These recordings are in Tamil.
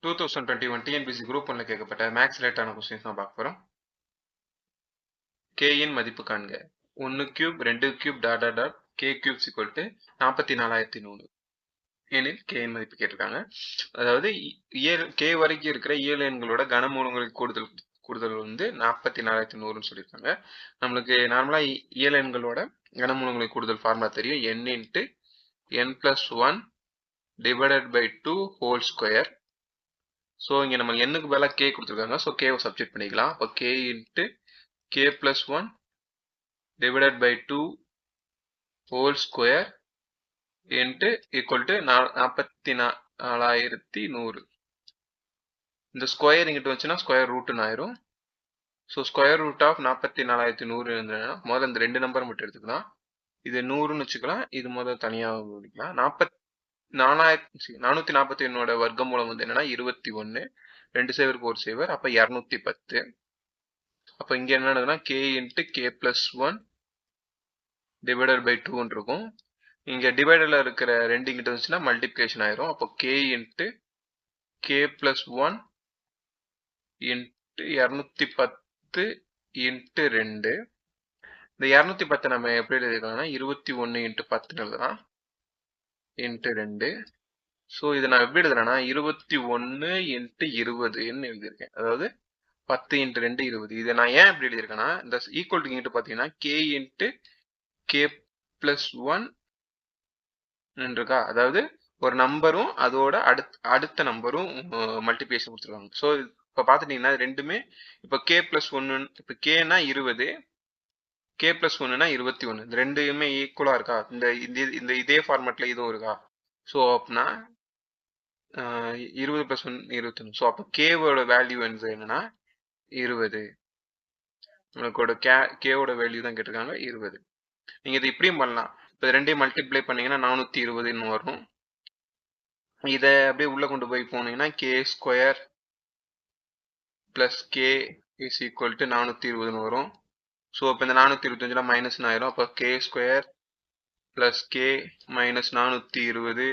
2021 TNPSC குரூப் 1ல கேட்கப்பட்ட மேக்ஸ் ரிலேட்டடான கொஸ்டின்ஸ் தான் பார்க்க போறோம். k இன் மதிப்பு காண்க. 1 cube 2 cube dot dot dot k cubes equal to 44100 எனில் k இன் மதிப்பு கேட்டிருக்காங்க. அதாவது k வரைக்கும் இருக்கிற இயல் எண்களோட கனமூலங்களுக்கு கூடுதல் வந்து 44100ன்னு சொல்லியிருக்காங்க. நம்மளுக்கு நார்மலா இயல் எண்களோட கனமூலங்களுக்கு கூடுதல் ஃபார்முலா தெரியும். n into n plus 1 divided by 2 whole square. So இங்கே நம்ம எண்ணுக்கு பதிலாக k கொடுத்துருக்காங்க. ஸோ கேவை சப்ஸ்டிட் பண்ணிக்கலாம். அப்போ k into k plus 1 divided by 2 whole square into equal to 44100. இந்த ஸ்கொயர் இங்கிட்டு வந்துச்சுன்னா ஸ்கொயர் ரூட்டுன்னு ஆயிரும். ஸோ ஸ்கொயர் ரூட் ஆஃப் 44100 இருந்ததுன்னா முதல்ல இந்த ரெண்டு நம்பர் மட்டும் எடுத்துக்கலாம். இது 100ன்னு வச்சுக்கலாம். இது முதல்ல தனியாக முடிக்கலாம். 441 வர்க்கமூலம் வந்து என்னன்னா 21, 2 சேவருக்கு ஒரு சேவர், அப்ப 210. அப்ப இங்க என்னன்னா k into k plus 1 divided by 2 இருக்கும். இங்க டிவைடர்ல இருக்கிற ரெண்டு இங்கிட்ட வந்துச்சுன்னா மல்டிபிகேஷன் ஆயிரும். அப்போ k into k plus 1 into 210 into 2. இந்த 210 நம்ம எப்படி எழுதிக்கலாம்னா 21 இன்ட்டு 10 எழுதலாம் இன்ட்டு 2. ஸோ இதை நான் எப்படி எழுதுறேன்னா 21 இன்ட்டு 20ன்னு எழுதியிருக்கேன். அதாவது 10 இன்ட்டு 2 20. இதை நான் ஏன் எப்படி எழுதியிருக்கேன்னா இந்த ஈக்குவல் டு இங்கிட்டு பார்த்தீங்கன்னா k இன்ட்டு k பிளஸ் 1 இருக்கா. அதாவது ஒரு நம்பரும் அதோட அடுத்த நம்பரும் மல்டிபிகேஷன் கொடுத்துருக்காங்க. ஸோ இப்போ பார்த்துட்டீங்கன்னா ரெண்டுமே இப்போ k பிளஸ் 1 இப்போ கேனா 20, k பிளஸ் 1னா 21. இந்த ரெண்டுமே ஈக்குவலாக இருக்கா. இந்த இதே ஃபார்மேட்ல இதுவும் இருக்கா. ஸோ அப்படின்னா 20 பிளஸ் 1 21. ஸோ அப்போ கேவோட வேல்யூ என்னன்னா 20. உனக்கோட கேவோட வேல்யூ தான் கேட்டிருக்காங்க 20. நீங்க இது இப்படியும் பண்ணலாம். இப்போ ரெண்டையும் மல்டிப்ளை பண்ணீங்கன்னா 420ன்னு வரும். இதை அப்படியே உள்ள கொண்டு போய் போனீங்கன்னா k square plus k is equal to 420ன்னு வரும். ஸோ இப்போ இந்த 425ல மைனஸ்னு ஆயிரும். அப்போ k square plus k minus 420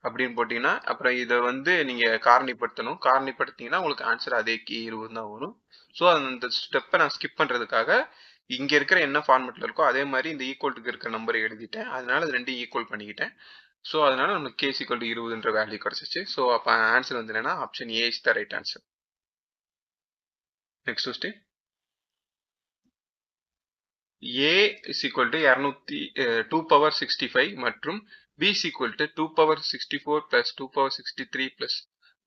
அப்படின்னு போட்டிங்கன்னா அப்புறம் இதை வந்து நீங்கள் காரணிப்படுத்தணும். காரணிப்படுத்திங்கன்னா உங்களுக்கு ஆன்சர் அதே k 20 தான் வரும். ஸோ அந்த ஸ்டெப்பை நான் ஸ்கிப் பண்ணுறதுக்காக இங்கே இருக்கிற என்ன ஃபார்மெட்டில் இருக்கோ அதே மாதிரி இந்த ஈக்குவல்ட்டுக்கு இருக்கிற நம்பரை எழுதிட்டேன். அதனால இது ரெண்டையும் ஈக்குவல் பண்ணிக்கிட்டேன். ஸோ அதனால நமக்கு k ஈக்குவல் டு 20ன்ற வேல்யூ கிடச்சிச்சு. ஸோ அப்போ ஆன்சர் வந்து என்னன்னா option A is the right answer. Next question. a is equal to 2 power 65 மற்றும் b is equal to 2 power 64 plus 2 power 63 plus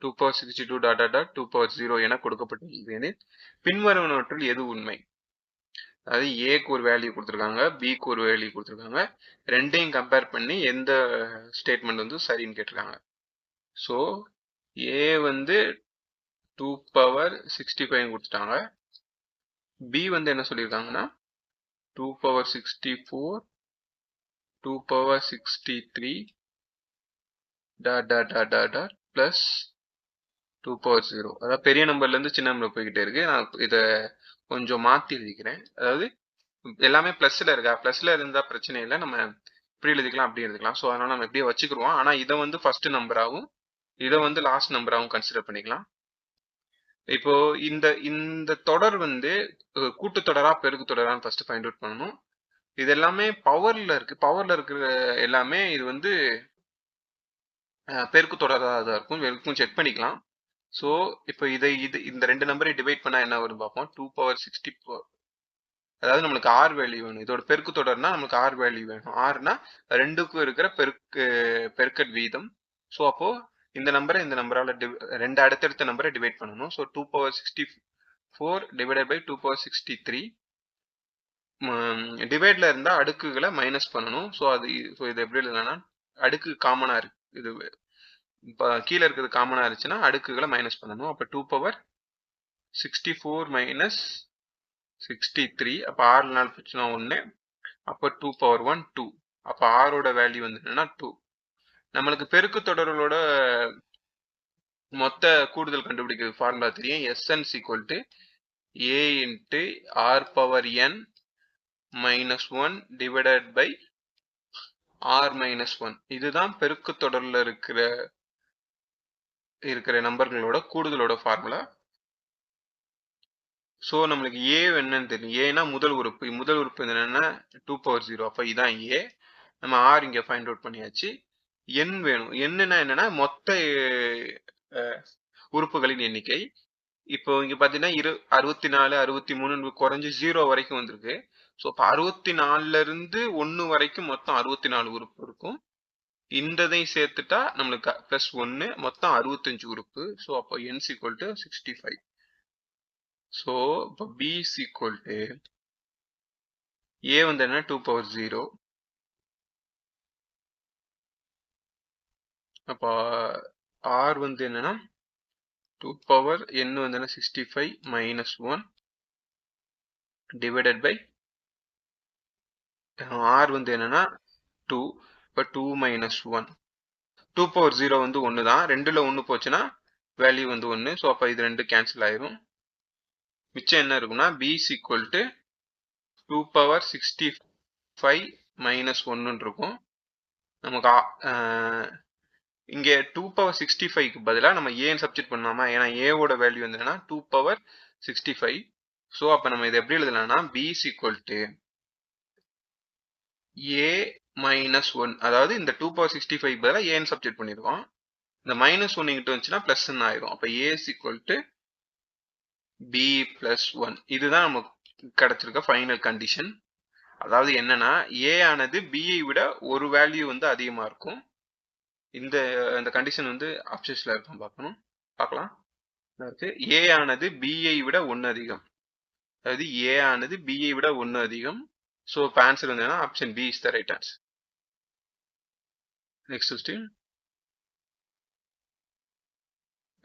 2 power 62 dot dot 2 power 0 என கொடுக்கப்பட்டுள்ளது எனில் பின்வருவனவற்றில் எது உண்மை. அதாவது ஏக்கு ஒரு வேல்யூ கொடுத்துருக்காங்க, பிக்கு ஒரு வேல்யூ கொடுத்துருக்காங்க. ரெண்டையும் கம்பேர் பண்ணி எந்த ஸ்டேட்மெண்ட் வந்து சரின்னு கேட்டிருக்காங்க. ஸோ ஏ வந்து 2 பவர் 65 கொடுத்துட்டாங்க. பி வந்து என்ன சொல்லியிருக்காங்கன்னா 2 power 64 2 power 63 dot dot dot dot plus 2 power 0. அதாவது பெரிய நம்பர்ல இருந்து சின்ன நம்பர் போய்கிட்டே இருக்கு. நான் இதை கொஞ்சம் மாத்தி எழுதிக்கிறேன். அதாவது எல்லாமே பிளஸ்ல இருக்கா, பிளஸ்ல இருந்தா பிரச்சனை இல்லை, நம்ம இப்படி எழுதிக்கலாம் அப்படி எழுதிக்கலாம். ஸோ அதனால நம்ம எப்படியே வச்சுக்கிருவோம். ஆனா இதை வந்து ஃபர்ஸ்ட் நம்பராகவும் இதை வந்து லாஸ்ட் நம்பராகவும் கன்சிடர் பண்ணிக்கலாம். இப்போ இந்த தொடர் வந்து கூட்டு தொடரா பெருக்கு தொடரான்னு ஃபர்ஸ்ட் ஃபைண்ட் அவுட் பண்ணணும். இது எல்லாமே பவர்ல இருக்கு. பவர்ல இருக்கிற எல்லாமே இது வந்து பெருக்கு தொடராக தான் இருக்கும். பெருக்கும் செக் பண்ணிக்கலாம். ஸோ இப்போ இந்த ரெண்டு நம்பரை டிவைட் பண்ணா என்ன வரும் பார்ப்போம். 2 பவர் 64. அதாவது நம்மளுக்கு ஆர் வேல்யூ வேணும். இதோட பெருக்கு தொடர்னா நம்மளுக்கு ஆர் வேல்யூ வேணும். ஆர்னா ரெண்டுக்கும் இருக்கிற பெருக்கட் வீதம். ஸோ அப்போ இந்த நம்பரை இந்த நம்பரால ரெண்டு அடுத்தடுத்த நம்பரை டிவைட் பண்ணணும். So 2 power 64 divided by 2 power 63. டிவைட்ல இருந்தா அடுக்குகளை மைனஸ் பண்ணணும். ஸோ இது எப்படி எழுதலாம்னா அடுக்கு காமனா இருக்கு. இது இப்போ கீழே இருக்கிறது காமனா இருந்துச்சுன்னா அடுக்குகளை மைனஸ் பண்ணணும். அப்போ 2 பவர் 64 மைனஸ் 63. அப்போ 6 நாள் போச்சுன்னா 1. அப்போ 2 பவர் 1 2. அப்போ ஆரோட வேல்யூ வந்து என்னன்னா 2. நம்மளுக்கு பெருக்கு தொடர்களோட மொத்த கூடுதல் கண்டுபிடிக்கிறது ஃபார்முலா தெரியும். Sn equal to a into r power n minus 1 divided by r minus 1. இதுதான் பெருக்கு தொடர்ல இருக்கிற இருக்கிற நம்பர்களோட கூடுதலோட ஃபார்முலா. ஸோ நம்மளுக்கு ஏ என்னன்னு தெரியும். ஏன்னா முதல் உறுப்பு என்னன்னா 2 பவர் 0. அப்போ இதான் ஏ. நம்ம ஆர் இங்கே ஃபைண்ட் அவுட் பண்ணியாச்சு. என் வேணும். என்னன்னா என்னன்னா மொத்த உறுப்புகளின் எண்ணிக்கை. இப்போ இங்க பாத்தீங்கன்னா 64 63 குறைஞ்சு 0 வரைக்கும் வந்திருக்கு. ஸோ இப்போ 64ல இருந்து 1 வரைக்கும் மொத்தம் 64 உறுப்பு இருக்கும். இந்ததை சேர்த்துட்டா நம்மளுக்கு பிளஸ் 1 மொத்தம் 65 உறுப்பு. ஸோ அப்போ n ஈக்குவல் டு 65. ஸோ இப்போ b ஈக்குவல் டு a வந்து என்ன 2 பவர் 0. அப்போ r வந்து என்னன்னா 2 பவர் n வந்து என்ன 65 மைனஸ் 1 டிவைடட் பை r வந்து என்னன்னா 2. இப்போ 2 மைனஸ் 1. 2 பவர் 0 வந்து 1 தான். 2ல 1 போச்சுன்னா வேல்யூ வந்து 1. ஸோ அப்போ இது 2 கேன்சல் ஆயிரும். மிச்சம் என்ன இருக்குன்னா b equal to 2 power 65 minus 1 இருக்கும். நமக்கு இங்கே 2 பவர் 65க்கு பதிலாக நம்ம ஏன் சப்ஸ்டிட் பண்ணாமா? ஏன்னா ஏவோட வேல்யூ வந்து என்னன்னா 2 பவர் 65. ஸோ அப்போ நம்ம இதை எப்படி எழுதலாம்னா b equal to a minus 1. அதாவது இந்த 2 பவர் 65 பதிலாக ஏன்னு சப்ஸ்டிட் பண்ணிருக்கோம். இந்த மைனஸ் 1 இங்கிட்ட வந்துச்சுன்னா பிளஸ் ஆயிரும். அப்போ a equal to b plus 1. இதுதான் நமக்கு கிடைச்சிருக்க ஃபைனல் கண்டிஷன். அதாவது என்னன்னா a ஆனது b ஐ விட ஒரு வேல்யூ வந்து அதிகமா இருக்கும். இந்த கண்டிஷன் வந்து ஆப்ஷன்ஸ்ல இருக்கும், பார்க்கலாம். இருக்கு a ஆனது b ஐ விட 1 அதிகம். அதாவது a ஆனது b ஐ விட 1 அதிகம். ஸோ இப்போ ஆன்சர் வந்து option B is the right answer. Next question.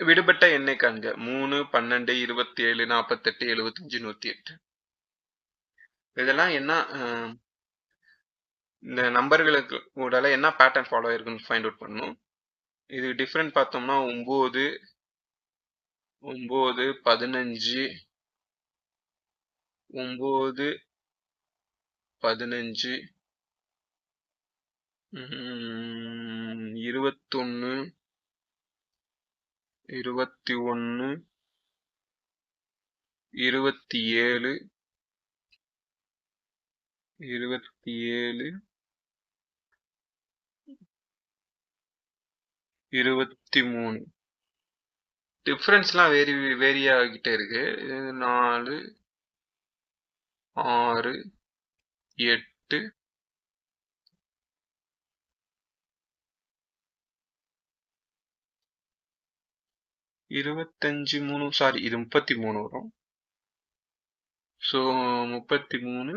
விடுபட்ட எண்ணை காண்க. 3 12 27 48 75 108. இதெல்லாம் என்ன இந்த நம்பர்களுக்கு கூடால என்ன பேட்டர்ன் ஃபாலோ ஆயிருக்குன்னு ஃபைண்ட் அவுட் பண்ணணும். இது டிஃப்ரெண்ட் பார்த்தோம்னா 9 9 15 9 15 21 21 27 27 23. டிஃபரன்ஸ்லாம் வேரி ஆகிட்டே இருக்கு. 4 6 8 25 3. சாரி, இது 33 வரும். ஸோ 33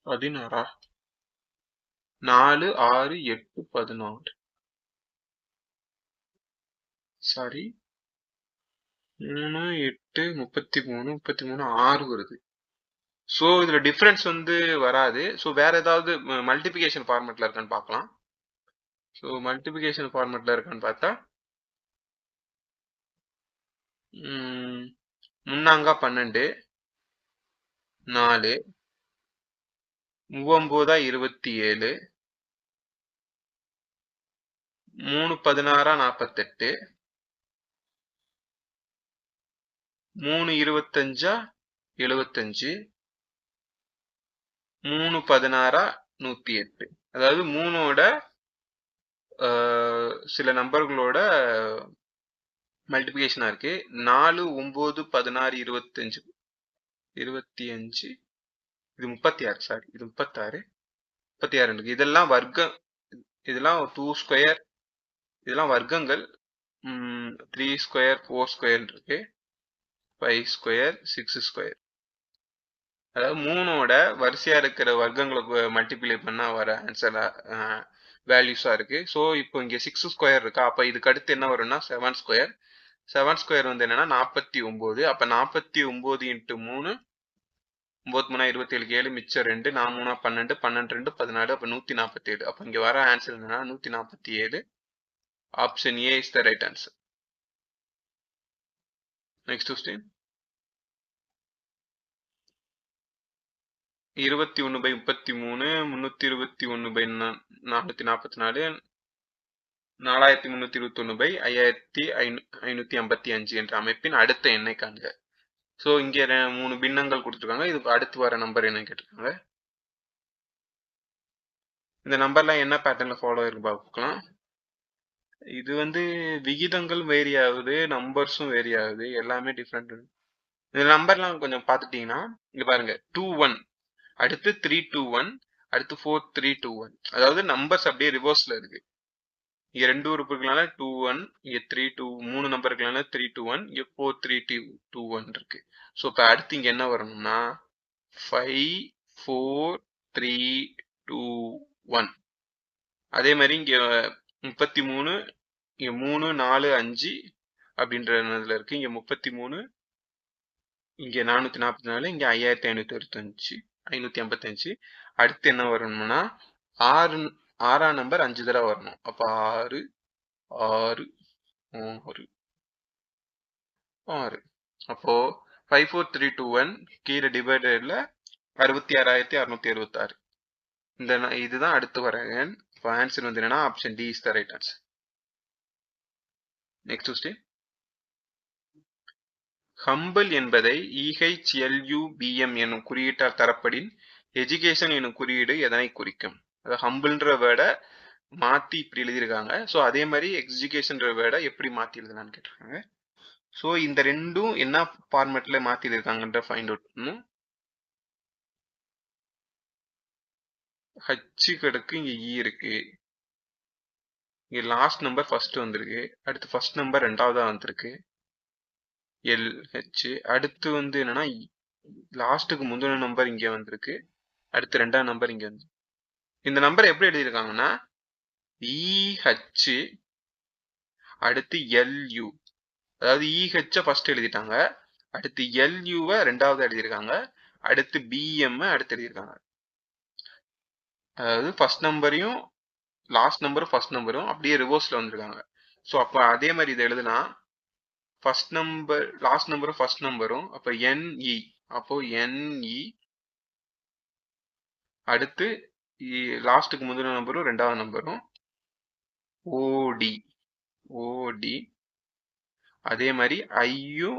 16. 4 6 8 16. சாரி, 3 8 33 33 6 வருது. ஸோ இதுல டிஃபரன்ஸ் வந்து வராது. ஸோ வேற ஏதாவது மல்டிபிகேஷன் ஃபார்மேட்ல இருக்கான்னு பார்க்கலாம். ஸோ மல்டிபிகேஷன் ஃபார்மேட்ல இருக்கான்னு பார்த்தா முன்னாங்கா 12 4 9 27 3 16 48 3 25 75 3 16 108. அதாவது 3ஓட சில நம்பர்களோட மல்டிபிகேஷனா இருக்கு. 4 9 16 25 25 இது 36. சாரி, இது 36 இருக்கு. இதெல்லாம் வர்க்கம். இதெல்லாம் 2 ஸ்கொயர். இதெல்லாம் வர்க்கங்கள். 3 ஸ்கொயர் 4 ஸ்கொயர் இருக்கு. 5 ஸ்கொயர் 6 ஸ்கொயர். அதாவது 3ஓட வரிசையா இருக்கிற வர்க்கங்களை மல்டிப்ளை பண்ணா வர ஆன்சர் வேல்யூஸா இருக்கு. ஸோ இப்போ இங்க 6 ஸ்கொயர் இருக்கா. அப்ப இதுக்கு அடுத்து என்ன வரும்னா 7 ஸ்கொயர். 7 ஸ்கொயர் வந்து என்னன்னா 49. அப்ப 49 இன்ட்டு 3 9 3 27 7 மிச்சம் 2 4 3 12 12 2 14. அப்ப 147. அப்ப இங்க வர ஆன்சர் என்னன்னா 147. Option A is the right answer. Next question. 21 by 33 321 by 444 4321/5555 என்ற அமைப்பின் அடுத்த எண்ணை காண்க. ஸோ இங்கே 3 பின்னங்கள் கொடுத்துருக்காங்க. இதுக்கு அடுத்து வர நம்பர் என்ன கேட்டிருக்காங்க. இந்த நம்பர்லாம் என்ன பேட்டர்ன்ல ஃபாலோ ஆயிருக்கு பார்க்கலாம். இது வந்து விகிதங்கள் வேரி ஆகுது, நம்பர்ஸும் வேரி ஆகுது, எல்லாமே டிஃப்ரெண்ட். இந்த நம்பர்லாம் கொஞ்சம் பார்த்துட்டீங்கன்னா இங்க பாருங்க 21 அடுத்து 321 அடுத்து 4321. அதாவது நம்பர்ஸ் அப்படியே ரிவர்ஸ்ல இருக்கு. இங்க 2 உறுப்புகளால 21, இங்க 3 நம்பர்களால 321, இங்க 4321 இருக்கு. ஸோ இப்போ அடுத்து இங்க என்ன வரணும்னா 5 4 3 2 1. அதே மாதிரி இங்க 33, இங்க 3 4 5 அப்படின்ற இதுல இருக்கு. இங்க 33, இங்க 444, இங்க 5555. அடுத்து என்ன வரணும்னா 6ஆம் நம்பர் 5 தடவை வரணும். அப்ப 6 6 6 6. அப்போ 54321 கீழே டிவைடர்ல 66,666. இதுதான் அடுத்து வர எண். இப்போ ஆன்சர் வந்து என்னன்னா option D is the right answer. Next question. Humble என்பதை EHLUBM என்னும் குறியீட்டால் தரப்படின் எஜுகேஷன் என்னும் குறியீடு எதனை குறிக்கும்? அதாவது ஹம்பிள்ன்ற வேர்டை மாத்தி இப்படி எழுதியிருக்காங்க. ஸோ அதே மாதிரி எஜுகேஷன்ற வேர்டை எப்படி மாத்தி எழுதலான்னு கேட்டிருக்காங்க. ஸோ இந்த ரெண்டும் என்ன ஃபார்மேட்ல மாத்தி எழுதியிருக்காங்கன்ற ஃபைண்ட் அவுட் பண்ணணும். ஹச்சுக்கு அடுக்கு இங்க இ இருக்கு, இங்க லாஸ்ட் நம்பர் ஃபர்ஸ்ட் வந்திருக்கு, அடுத்து ஃபர்ஸ்ட் நம்பர் ரெண்டாவதா வந்திருக்கு LH. அடுத்து வந்து என்னன்னா லாஸ்ட்டுக்கு முந்தின நம்பர் இங்க வந்திருக்கு, அடுத்து ரெண்டாம் நம்பர் இங்க வந்து. இந்த நம்பர் எப்படி எழுதியிருக்காங்கன்னா EH அடுத்து LU. அதாவது EH ஃபர்ஸ்ட் எழுதிட்டாங்க, அடுத்து LU-வை ரெண்டாவது எழுதியிருக்காங்க, அடுத்து BM அடுத்து எழுதியிருக்காங்க. அதாவது ஃபர்ஸ்ட் நம்பரையும் லாஸ்ட் நம்பரும் ஃபர்ஸ்ட் நம்பரும் அப்படியே ரிவர்ஸ்ல வந்திருக்காங்க. ஸோ அப்போ அதே மாதிரி இதை எழுதுனா ஃபர்ஸ்ட் நம்பர் லாஸ்ட் நம்பரும் ஃபர்ஸ்ட் நம்பரும், அப்போ NE, அப்போ NE அடுத்து லாஸ்ட்டுக்கு முந்தின நம்பரும் ரெண்டாவது நம்பரும் OD OD. அதே மாதிரி IU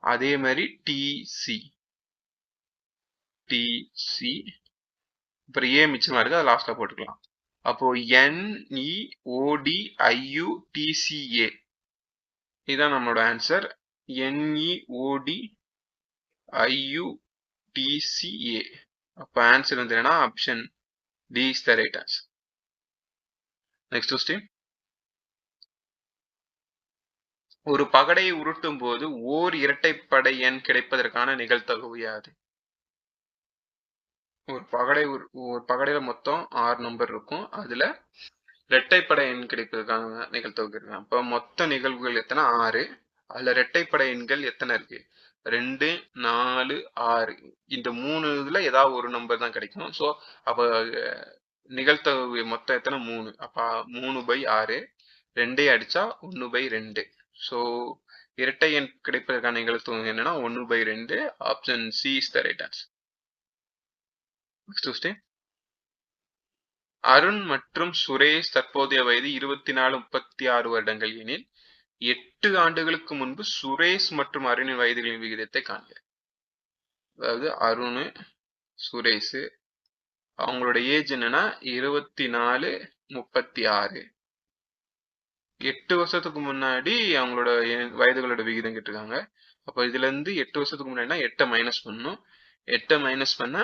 அதே மாதிரி TC அப்புறம் ஏ மிச்சமா இருக்கு, அதை லாஸ்ட்ல போட்டுக்கலாம். அப்போ NEODIUTCA இதுதான் நம்மளோட ஆன்சர். NEODIUTCA. அப்போ ஆன்சர் வந்து என்னன்னா option D is the right answer. Next question. ஒரு பகடையை உருட்டும் போது ஓர் இரட்டைப்படை எண் கிடைப்பதற்கான நிகழ்தகவு யாது? ஒரு பகடையில மொத்தம் 6 நம்பர் இருக்கும், அதுல இரட்டைப்படை எண் கிடைப்பதற்கான நிகழ்தகவு இருக்கு. அப்ப மொத்த நிகழ்வுகள் எத்தனை? 6. அதுல இரட்டைப்படை எண்கள் எத்தனை இருக்கு? 2 4 6. இந்த 3 இதுல ஏதாவது ஒரு நம்பர் தான் கிடைக்கும். ஸோ அப்ப நிகழ்தகவு மொத்தம் எத்தனை? 3. அப்ப 3/6, 2 அடிச்சா 1/2. ஸோ இரட்டை எண் கிடைப்பதற்கான நிகழ்தகவு என்னன்னா 1/2. Option C is the right answer. Next question. Arun மற்றும் சுரேஷ் தற்போதைய வயது 24 36 வருடங்கள் எனில் 8 ஆண்டுகளுக்கு முன்பு சுரேஷ் மற்றும் அருணின் வயதுகளின் விகிதத்தை காண்க. அதாவது அருண் சுரேஷ் அவங்களோட ஏஜ் என்னன்னா 24 36. 8 வருஷத்துக்கு முன்னாடி அவங்களோட வயதுகளோட விகிதம் கேட்டிருக்காங்க. அப்ப இதுல இருந்து 8 வருஷத்துக்கு முன்னாடினா 8 மைனஸ் பண்ணணும். 8 மைனஸ் பண்ண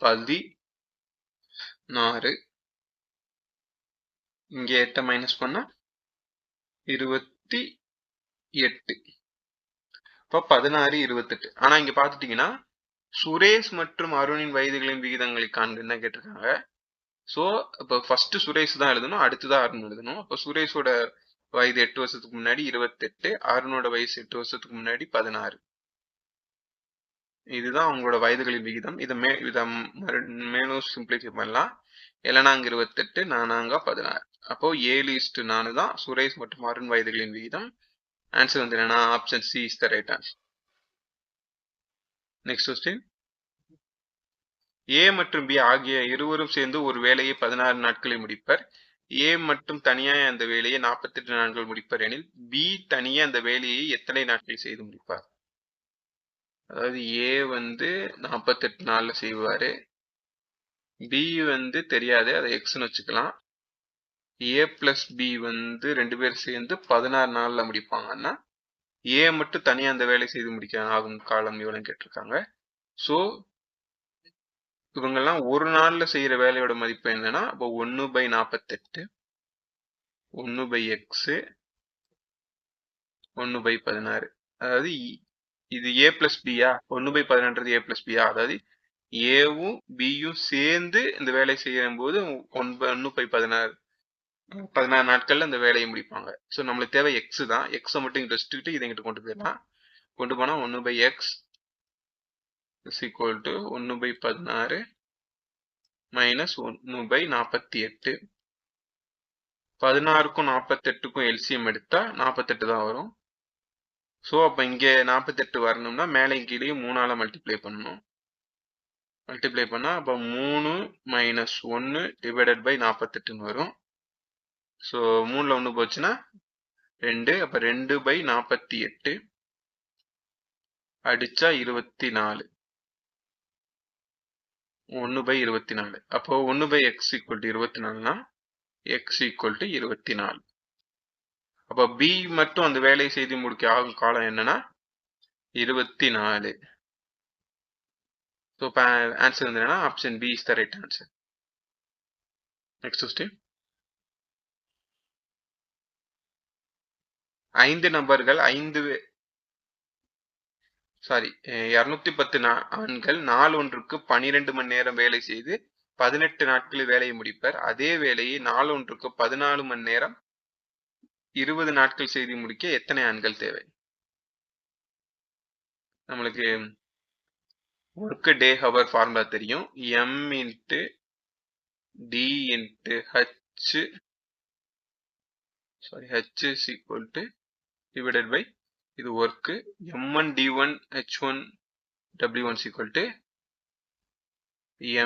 16. இங்க 8 மைனஸ் பண்ண 28. இப்ப 16 28. ஆனா இங்க பாத்துட்டீங்கன்னா சுரேஷ் மற்றும் அருணின் வயதுகளின் விகிதங்களை காண்பு தான் கேட்டிருக்காங்க. ஸோ இப்போ ஃபர்ஸ்ட் சுரேஷ் தான் எழுதணும், அடுத்துதான் அருண் எழுதணும். அப்போ சுரேஷோட வயது 8 வருஷத்துக்கு முன்னாடி 28, அருணோட வயசு 8 வருஷத்துக்கு முன்னாடி 16. இதுதான் அவங்களோட வயதுகளின் விகிதம். இதை மேலும் சிம்பிளிஃபை பண்ணலாம். 7 28, 4 16. அப்போ 7:4 தான் சுரேஷ் மற்றும் அருண் வயதுகளின் விகிதம். ஆன்சர் வந்து என்னன்னா option C is the right answer. Next question. A மற்றும் B ஆகிய இருவரும் சேர்ந்து ஒரு வேலையை 16 நாட்களில் முடிப்பர். A மட்டும் தனியா அந்த வேலையை 48 நாட்கள் முடிப்பர் எனில் B தனியா அந்த வேலையை எத்தனை நாட்களில் செய்து முடிப்பார்? அதாவது A வந்து 48 நாள்ல செய்வாரு. B வந்து தெரியாது, அதை Xன்னு வச்சுக்கலாம். A plus B வந்து 2 பேர் சேர்ந்து 16 நாள்ல முடிப்பாங்கன்னா A மட்டும் தனியா அந்த வேலை செய்து முடிக்க ஆகும் காலம் எவ்வளவுன்னு கேட்டிருக்காங்க. ஸோ இவங்கெல்லாம் ஒரு நாள்ல செய்யற வேலையோட மதிப்பு என்னன்னா அப்போ 1/48 1/x 1/16. அதாவது இது A plus B yeah 1/16 A plus B யா, அதாவது ஏவும் பியும் சேர்ந்து இந்த வேலை செய்யும் போது 1/16 நாட்கள்ல அந்த வேலையை முடிப்பாங்க. ஸோ நம்மளுக்கு தேவை எக்ஸ் தான். எக்ஸை மட்டும் இங்கிட்ட வச்சுக்கிட்டு இதை இங்கிட்ட கொண்டு போயிடலாம். கொண்டு போனா 1/x is equal to 1/16 minus 1/48. 16க்கும் 48க்கும் LCM எடுத்தா 48 தான் வரும். ஸோ அப்போ இங்கே 48 வரணும்னா மேலே கீழே 3ஆல மல்டிப்ளை பண்ணணும். மல்டிப்ளை பண்ணா அப்போ 3 மைனஸ் 1 டிவைடட் பை 48ன்னு வரும். ஸோ 3ல 1 போச்சுன்னா 2. அப்போ 2/48 அடிச்சா 24. 1/24. அப்போ 1/x equal to 24னா x equal to 24. அப்போ B மட்டும் அந்த வேலையை செய்து முடிக்க ஆகும் காலம் என்னன்னா 24. ஸோ ஆன்சர் வந்து என்னன்னா option B is the right answer. Next question. 5 நபர்கள் 210 ஆண்கள் நாள் ஒன்றுக்கு 12 மணி நேரம் வேலை செய்து 18 நாட்களில் வேலையை முடிப்பர். அதே வேலையை நாள் ஒன்றுக்கு 14 மணி நேரம் 20 நாட்கள் செய்து முடிக்க எத்தனை ஆண்கள் தேவை? நம்மளுக்கு ஒர்க் டே ஹவர் ஃபார்முலா தெரியும். m into d into h is equal to divided by இது work m1 d1 h1 w1 is equal to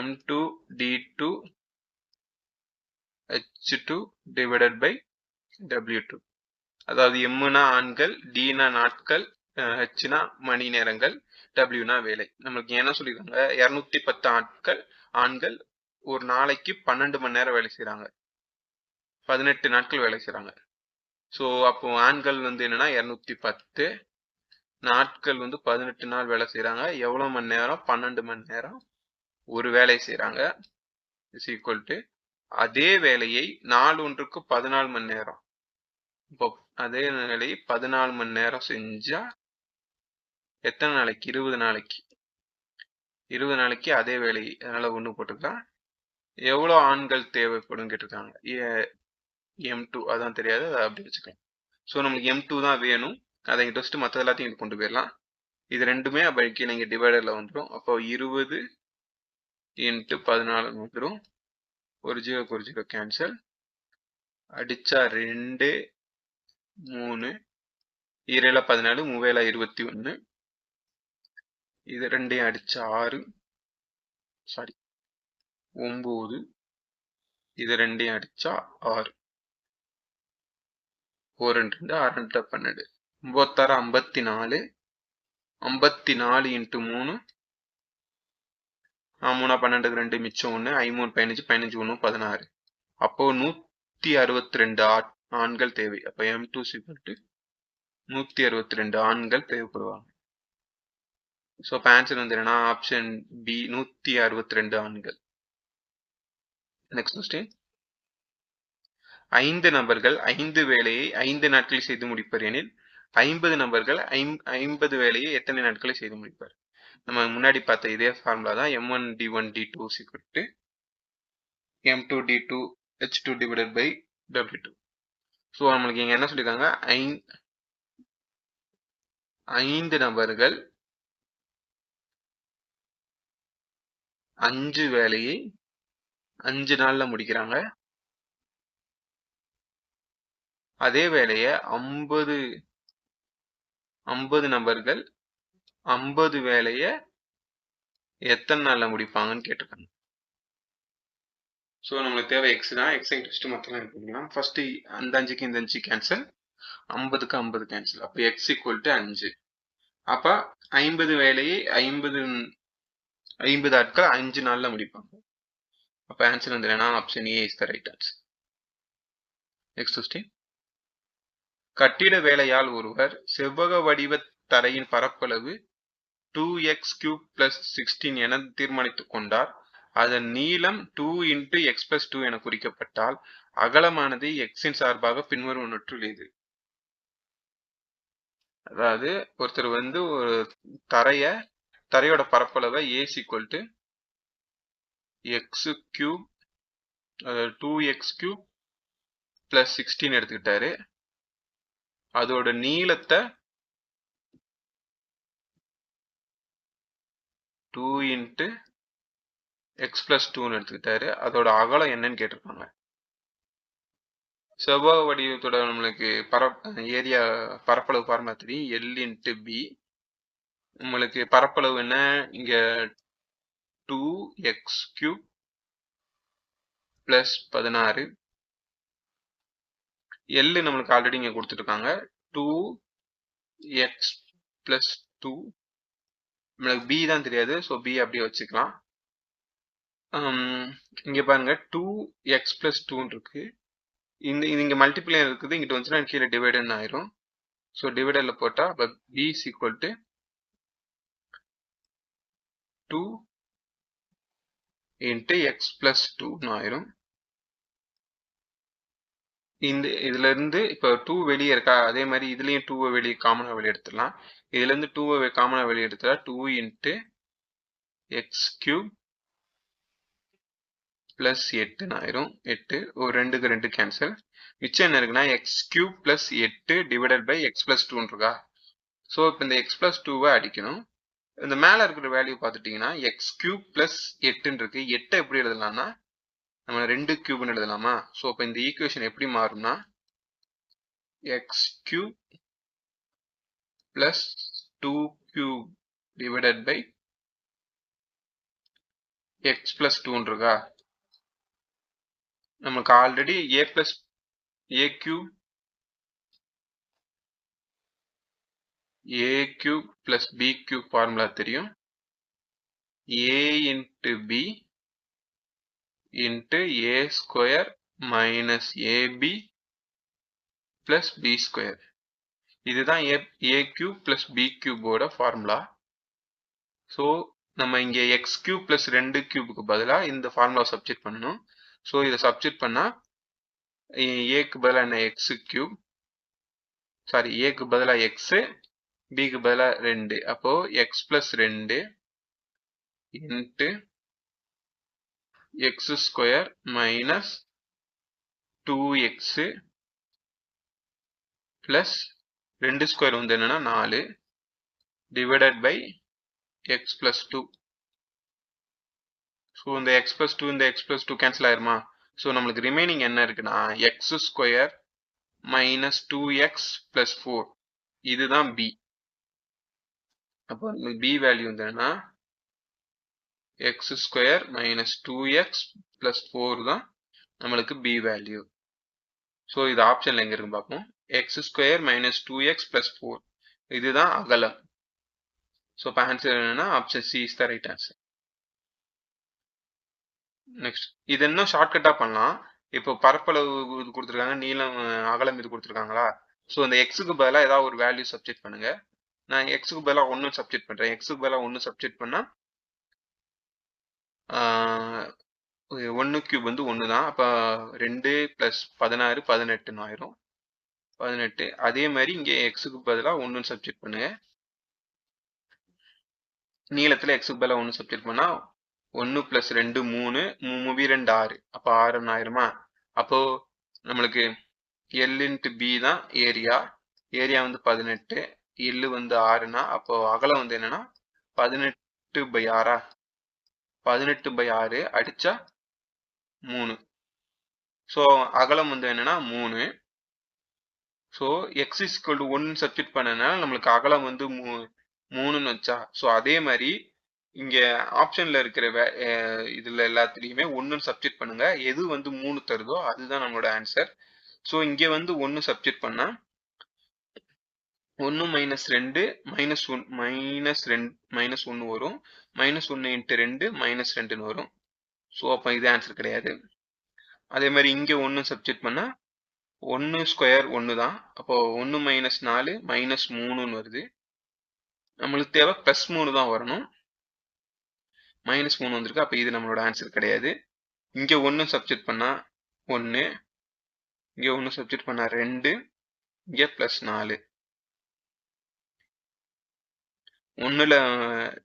m2 d2 h2 divided by w2. அதாவது mனா ஆண்கள், dனா நாட்கள், hனா மணி நேரங்கள், wனா வேலை. நம்மளுக்கு என்ன சொல்லிருக்காங்க? 210 ஆண்கள் ஒரு நாளைக்கு 12 மணி நேரம் வேலை செய்யறாங்க, 18 நாட்கள் வேலை செய்யறாங்க. ஸோ அப்போ ஆண்கள் வந்து என்னன்னா 210, நாட்கள் வந்து 18 நாள் வேலை செய்யறாங்க. எவ்வளவு மணி நேரம்? 12 மணி நேரம் ஒரு வேலை செய்யறாங்க. இஸ் ஈக்குவல் டு அதே வேலையை நாள் ஒன்றுக்கு 14 மணி நேரம். இப்போ அதே வேலையை 14 மணி நேரம் செஞ்சா எத்தனை நாளைக்கு? 20 நாளைக்கு. 20 நாளைக்கு அதே வேலை. அதனால ஒன்று போட்டுக்கலாம். எவ்வளோ ஆண்கள் தேவைப்படும் கேட்டிருக்காங்க. m2 அதான் தெரியாது, அதை அப்படி வச்சுக்கலாம். ஸோ நம்மளுக்கு m2 தான் வேணும். அதை இங்கே வச்சுட்டு மற்ற எல்லாத்தையும் இங்கே கொண்டு போயிடலாம். இது ரெண்டுமே அப்போ நீங்கள் டிவைடரில் வந்துடும். அப்போ 20 இன்ட்டு 14 வந்துடும். ஒரு 0 கேன்சல். அடிச்சா 2 3 2 14 3 21. இது ரெண்டையும் அடிச்சா 6 9. இது ரெண்டையும் அடிச்சா 6. 4 2 6 2 12. 96 54. 54 இன்ட்டு 3 3 12 2 மிச்சம் 1 5 3 15 15 1 16. அப்போ 162 ஆண்கள் தேவை. அப்போ m2 162 ஆண்கள் தேவைப்படுவாங்க. ஸோ இப்போ ஆன்சர் வந்து என்னன்னா ஆப்ஷன் பி 162 ஆண்கள். Next question. 5 நபர்கள் 5 வேலையை 5 நாட்களில் செய்து முடிப்பர் எனில் 50 நபர்கள் 50 வேலையை எத்தனை நாட்களில் செய்து முடிப்பர்? நம்ம முன்னாடி பார்த்த இதே ஃபார்முலா தான். m1 d1 d2 = m2 d2 h2 divided by w2. So நம்மளுக்கு இங்க என்ன சொல்லியிருக்காங்க? 5 நபர்கள் 5 வேலையை 5 நாள்ல முடிக்கிறாங்க. அதே வேலையை 50 நபர்கள் 50 வேலையை எத்தனை நாள்ல முடிப்பாங்கன்னு கேட்டிருக்காங்க. ஸோ நம்மளுக்கு தேவை எக்ஸ் தான். எக்ஸை இன்ட்ரெஸ்ட் மொத்தமாக எடுத்துக்கலாம். ஃபர்ஸ்ட் அந்த 5க்கு இந்த 5 கேன்சல், 50க்கு 50 கேன்சல். அப்போ எக்ஸ் ஈக்குவல் டு 5. அப்போ 50 வேலையை 50 ஆட்கள் 5 நாள்ல முடிப்பாங்க. அப்போ ஆன்சர் வந்து என்னன்னா option A is the right answer. Next question. கட்டிட வேலையால் ஒருவர் செவ்வக வடிவ தரையின் பரப்பளவு 2x³ + 16 என தீர்மானித்துக் கொண்டார். அதன் நீளம் 2 × x + 2 என குறிக்கப்பட்டால் அகலமானது எக்ஸின் சார்பாக பின்வருவனவற்றுள் எது? அதாவது ஒருத்தர் வந்து ஒரு தரையோட பரப்பளவை a = x³ 2x³ + 16 எடுத்துக்கிட்டாரு. அதோட நீளத்தை 2 × x + 2 எடுத்துக்கிட்டாரு. அதோட அகலம் என்னன்னு கேட்டிருக்காங்க. செவ்வக வடிவத்தோட நம்மளுக்கு ஏரியா பரப்பளவு ஃபார்முலா தெரியும். L × B. நம்மளுக்கு பரப்பளவு என்ன? இங்க 2x³ + 16. L நம்மளுக்கு ஆல்ரெடி இங்க கொடுத்துருக்காங்க. 2x + 2. நம்மளுக்கு B தான் தெரியாது. ஸோ B அப்படியே வச்சுக்கலாம். இங்க பாருங்க 2x + 2 இருக்கு. இங்க மல்டிப்ளை இருக்குது. இங்கிட்ட வந்துச்சுன்னா கீழே டிவைடன் ஆயிரும். ஸோ டிவைடர்ல போட்டா B = 2 × x + 2 ஆயிரும். இதுல இருந்து இப்போ 2 வெளியே இருக்கா, அதே மாதிரி இதுலயும் 2 வெளியே காமனா வெளியே எடுத்துடலாம். இதுல இருந்து 2 காமனா வெளியே எடுத்தா 2 × x³ + 8 ஆயிரும். 8 ஒரு 2க்கு 2 கேன்சல். மிச்சம் என்ன இருக்குன்னா x³ + 8 / x + 2 இருக்கா. ஸோ இப்போ இந்த x + 2 அடிக்கணும். இந்த மேல இருக்கிற வேல்யூ பார்த்துட்டீங்கன்னா x³ + 8 இருக்கு. 8 எப்படி எழுதலாம்னா நம்ம 2 கியூப்னு எழுதலாமா. ஸோ இப்போ இந்த ஈக்குவேஷன் எப்படி மாறும்னா x³ + 2³ / x + 2 இருக்கா. நமக்கு ஆல்ரெடி a³ + b³ ஃபார்முலா தெரியும். a × b × a² - ab + b². இதுதான் a³ + b³ ஓட ஃபார்முலா. ஸோ நம்ம இங்க x³ + 2 கியூபுக்கு பதிலாக இந்த ஃபார்முலா சப்ஸ்டிட் பண்ணணும். ஸோ இதை சப்ஸ்டிட் பண்ணா ஏக்கு பதிலாக என்ன x³, சாரி ஏக்கு பதிலாக x, பிக்கு பதிலாக 2. அப்போ x + 2 × x² - 2x + 2² வந்து என்னன்னா 4 / x + 2. ஸோ இந்த x + 2 இந்த x + 2 கேன்சல் ஆயிருமா. ஸோ நம்மளுக்கு ரிமைனிங் என்ன இருக்குன்னா x² - 2x + 4. இதுதான் b. அப்போ b வேல்யூ வந்து என்னன்னா x² - 2x + 4 தான் நம்மளுக்கு b வேல்யூ. ஸோ இது ஆப்ஷன்ல எங்க இருக்கு பார்ப்போம். x² - 2x + 4 இதுதான் அகலம். ஸோ இப்போ ஆன்சர் என்னன்னா option C is the right answer. Next இது இன்னும் ஷார்ட்கட்டா பண்ணலாம். இப்போ பரப்பளவு இது கொடுத்துருக்காங்க, நீளம் அகலம் இது கொடுத்துருக்காங்களா. ஸோ இந்த எக்ஸுக்கு பதிலாக ஏதாவது ஒரு வேல்யூ சப்ஸ்டிட் பண்ணுங்க. நான் எக்ஸுக்கு பதிலாக 1 சப்ஸ்டிட் பண்றேன். எக்ஸுக்கு பதிலாக 1 சப்ஸ்டிட் பண்ணா 1³ வந்து 1 தான். அப்போ 2 + 16 18 ஆயிரும். 18. அதே மாதிரி இங்கே எக்ஸுக்கு பதிலாக 1 சப்ஸ்டிட் பண்ணுங்க. நீளத்துல எக்ஸுக்கு பதிலாக 1 சப்ஸ்டிட் பண்ணா 1 + 2 3, 3 2 6. அப்போ 6 ஆயிருமா. அப்போ நம்மளுக்கு L × B தான் ஏரியா. ஏரியா வந்து 18, L வந்து 6னா அப்போ அகலம் வந்து என்னன்னா 18/6. 18/6 அடிச்சா 3. ஸோ அகலம் வந்து என்னன்னா 3. ஸோ x = 1 சப்ஸ்டிட் பண்ணனால நம்மளுக்கு அகலம் வந்து 3ன்னு வச்சா. ஸோ அதே மாதிரி இங்க ஆப்ஷன்ல இருக்கிற இதுல எல்லாத்துலயுமே 1 சப்ஸ்டிட் பண்ணுங்க. எது வந்து 3 தருதோ அதுதான் நம்மளோட ஆன்சர். ஸோ இங்க வந்து 1 சப்ஸ்டிட் பண்ணா 1 மைனஸ் 2 மைனஸ் 1 மைனஸ் 1 வரும். மைனஸ் 1 இன்ட்டு 2 மைனஸ் 2ன்னு வரும். ஸோ அப்போ இது ஆன்சர் கிடையாது. அதே மாதிரி இங்க 1 சப்ஸ்டிட் பண்ணா 1 ஸ்கொயர் 1 தான். அப்போ 1 மைனஸ் 4 மைனஸ் 3ன்னு வருது. நம்மளுக்கு தேவை பிளஸ் 3 தான் வரணும். மைனஸ் 3 வந்திருக்கு. அப்போ இது நம்மளோட ஆன்சர் கிடையாது. இங்க 1 சப்ஸ்டிட் பண்ணா 1, இங்க 1 சப்ஸ்டிட் பண்ணா 2, இங்க பிளஸ் 4. 1ல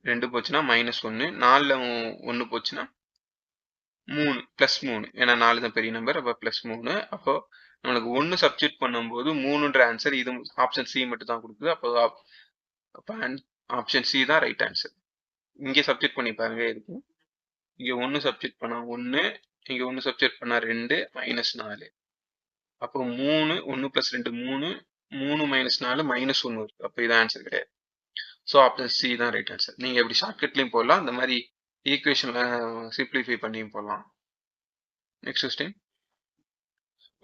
2 போச்சுன்னா மைனஸ் 1, 4ல 1 போச்சுன்னா 3 பிளஸ் 3. ஏன்னா 4 தான் பெரிய நம்பர். அப்போ பிளஸ் 3. அப்போ நம்மளுக்கு 1 சப்ஸ்டிட் பண்ணும்போது 3ன்ற ஆன்சர் இது ஆப்ஷன் சி மட்டும் தான் கொடுக்குது. அப்போ ஆப்ஷன் சி தான் ரைட் ஆன்சர். இங்கே சப்ஸ்டிட் பண்ணி பாருங்க இருக்கும். இங்க 1 சப்ஸ்டிட் பண்ணா 1, இங்க 1 சப்ஸ்டிட் பண்ணா 2 மைனஸ் 4. அப்போ 3, 1 பிளஸ் 2 3, 3 மைனஸ் 4 மைனஸ் 1 வருது. அப்போ இது ஆன்சர் கிடையாது. ஸோ ஆப்ஷன் சி தான் ரைட் ஆன்சர். நீங்க எப்படி ஷார்ட்கட்லையும் போடலாம், இந்த மாதிரி ஈக்குவேஷன்ல சிம்பிளிஃபை பண்ணியும் போடலாம். Next question.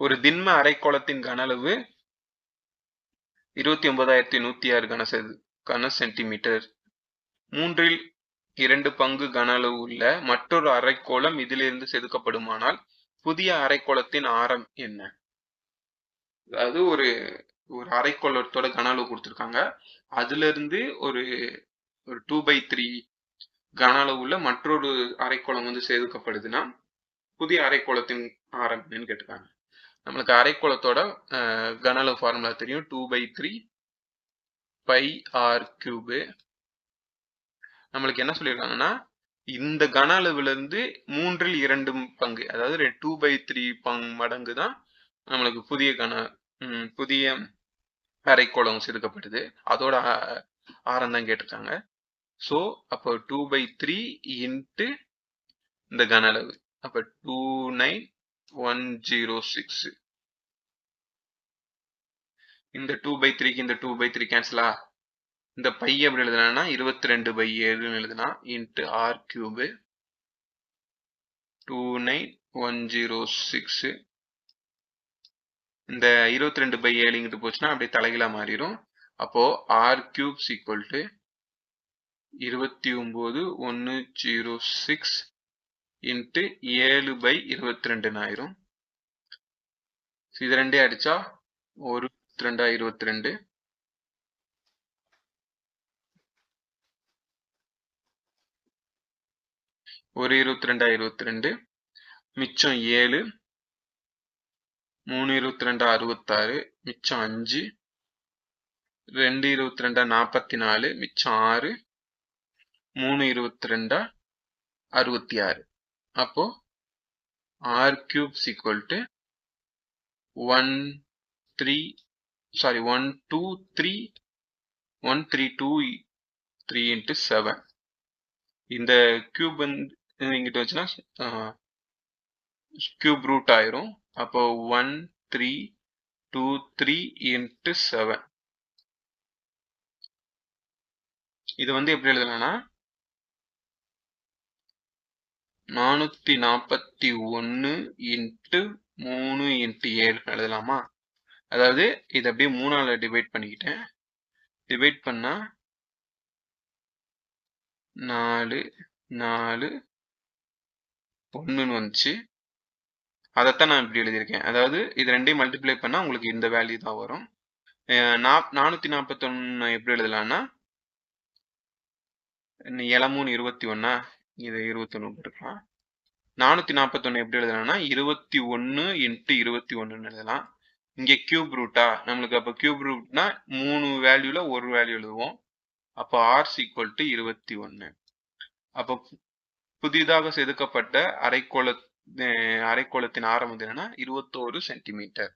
ஒரு திண்ம அரைக்கோளத்தின் கன அளவு 29,106 கன சென்டிமீட்டர். 3/2 பங்கு கன அளவு உள்ள மற்றொரு அரைக்கோளம் இதிலிருந்து செதுக்கப்படுமானால் புதிய அரைக்கோளத்தின் ஆரம் என்ன? அதாவது ஒரு அரைக்கோளத்தோட கன அளவு கொடுத்துருக்காங்க. அதுல இருந்து ஒரு 2/3 கன அளவு உள்ள மற்றொரு அரைக்கோளம் வந்து செதுக்கப்படுதுன்னா புதிய அரைக்கோளத்தின் ஆரம் என்னன்னு கேட்டிருக்காங்க. நம்மளுக்கு அரைக்கோளத்தோட கன அளவு ஃபார்முலா தெரியும். 2/3 பை ஆர் கியூபு. நம்மளுக்கு என்ன சொல்லியிருக்காங்கன்னா இந்த கன அளவுல இருந்து 3/2 பங்கு, அதாவது 2/3 மடங்கு தான் நம்மளுக்கு புதிய அரைக்கோளம் செதுக்கப்படுது. அதோட ஆரம் தான் கேட்டிருக்காங்க. ஸோ அப்போ 2/3 இன்ட்டு இந்த கன அளவு. அப்போ 29,106. இந்த 2/3க்கு இந்த 2/3 கேன்சலா? இந்த பை எப்படி எழுதுனா 22/7 எழுதுனா இன்ட்டு ஆர் கியூபு 29,106. இந்த 22/7 இங்கிட்டு போச்சுன்னா அப்படியே தலைகீழா மாறிடும். அப்போ r cube equal to 29,106 into 7/22 ஆயிரும். இது ரெண்டே அடிச்சா 22/22. ஒரு 22/22 மிச்சம் 7, 3 22 66 மிச்சம் 5, 2 22 44 மிச்சம் 6, 3 22 66. அப்போ r cube equal to 132 into 7. இந்த கியூப் வந்து இங்கிட்ட வச்சுன்னா கியூப் ரூட் ஆயிரும். அப்போ 1323 இன்ட்டு 7. இது வந்து எப்படி எழுதலாம்னா 441 இன்ட்டு 3 இன்ட்டு 7 எழுதலாமா? அதாவது இதை அப்படியே 3ஆல டிவைட் பண்ணிக்கிட்டேன். டிவைட் பண்ணா 4 4 1ன்னு வந்துச்சு. அதைத்தான் நான் இப்படி எழுதியிருக்கேன். அதாவது இது ரெண்டையும் மல்டிப்ளை பண்ணா உங்களுக்கு இந்த வேல்யூ தான் வரும். 441 எப்படி எழுதலாம்னா 7 21, இது 21 போட்டுக்கலாம். 441 எப்படி எழுதலாம்னா 21 இன்ட்டு 21 எழுதலாம். இங்க கியூப் ரூட்டா நம்மளுக்கு, அப்போ கியூப் ரூட்னா 3 வேல்யூல ஒரு வேல்யூ எழுதுவோம். அப்போ ஆர் ஈக்குவல் டு 21. அப்போ புதிதாக செதுக்கப்பட்ட அரைக்கோளத்தின் ஆரம் வந்து என்னன்னா 21 சென்டிமீட்டர்.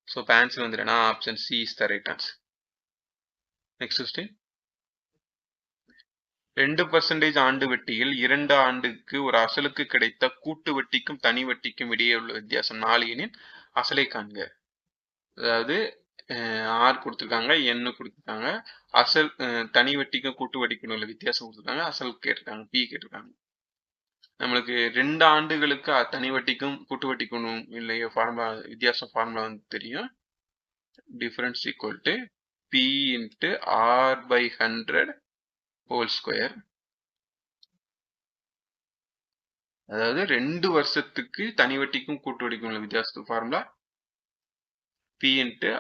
ஸோ இப்போ ஆன்சர் வந்து என்னன்னா option C is the right answer. Next question. 2% ஆண்டு வட்டியில் 2 ஆண்டுக்கு ஒரு அசலுக்கு கிடைத்த கூட்டு வட்டிக்கும் தனி வட்டிக்கும் இடையே உள்ள வித்தியாசம் 4 எனில் அசலை காண்க. அதாவது ஆர் கொடுத்துருக்காங்க, என்னு கொடுத்துருக்காங்க. அசல் தனி வட்டிக்கும் கூட்டு வட்டிக்கும் உள்ள வித்தியாசம் கொடுத்துருக்காங்க. அசல் கேட்டிருக்காங்க, பி கேட்டிருக்காங்க. நம்மளுக்கு 2 ஆண்டுகளுக்கு தனி வட்டிக்கும் கூட்டு வட்டிக்கும் இல்லையோ ஃபார்முலா வித்தியாசம் ஃபார்முலா வந்து தெரியும். Difference equal to P into R by 100 whole square. அதாவது 2 வருஷத்துக்கு தனி வட்டிக்கும் கூட்டு வட்டிக்கும் உள்ள வித்தியாசத்துக்கு formula P into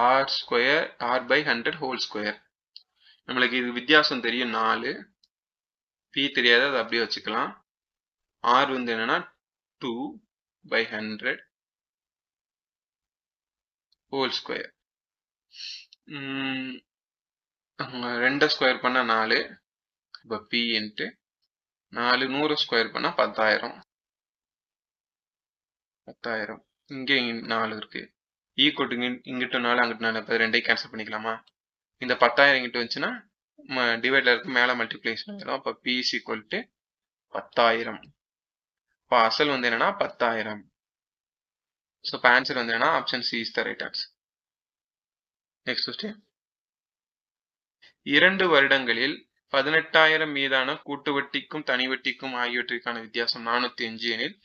R square R by 100 whole square. நம்மளுக்கு இது வித்தியாசம் தெரியும் 4, பி தெரியாத அதை அப்படியே வச்சுக்கலாம். ஆர் வந்து என்னன்னா 2 by 100 ஹோல் ஸ்கொயர். 2 ஸ்கொயர் பண்ணா 4. இப்போ பி இன்ட்டு 4 100 ஸ்கொயர் பண்ணா 10,000. 10,000 இங்கே 4 இருக்கு. ஈக்குவல் டு இங்கிட்ட 4 அங்கிட்ட 4, இப்போ ரெண்டையும் கேன்சல் பண்ணிக்கலாமா? இந்த 10,000 இங்கிட்ட வந்துச்சுன்னா டிவைட்ல இருக்கு, மேலே மல்டிப்ளேஷன் ஆயிடும். அப்போ பி இஸ் ஈக்குவல் டு 10,000. இப்போ அசல் வந்து என்னன்னா 10,000. ஸோ இப்போ ஆன்சர் வந்து என்னன்னா option C is the right answer. Next question. 2 வருடங்களில் 18,000 மீதான கூட்டு வட்டிக்கும் தனி வட்டிக்கும் ஆகியவற்றிற்கான வித்தியாசம் 405 எனில்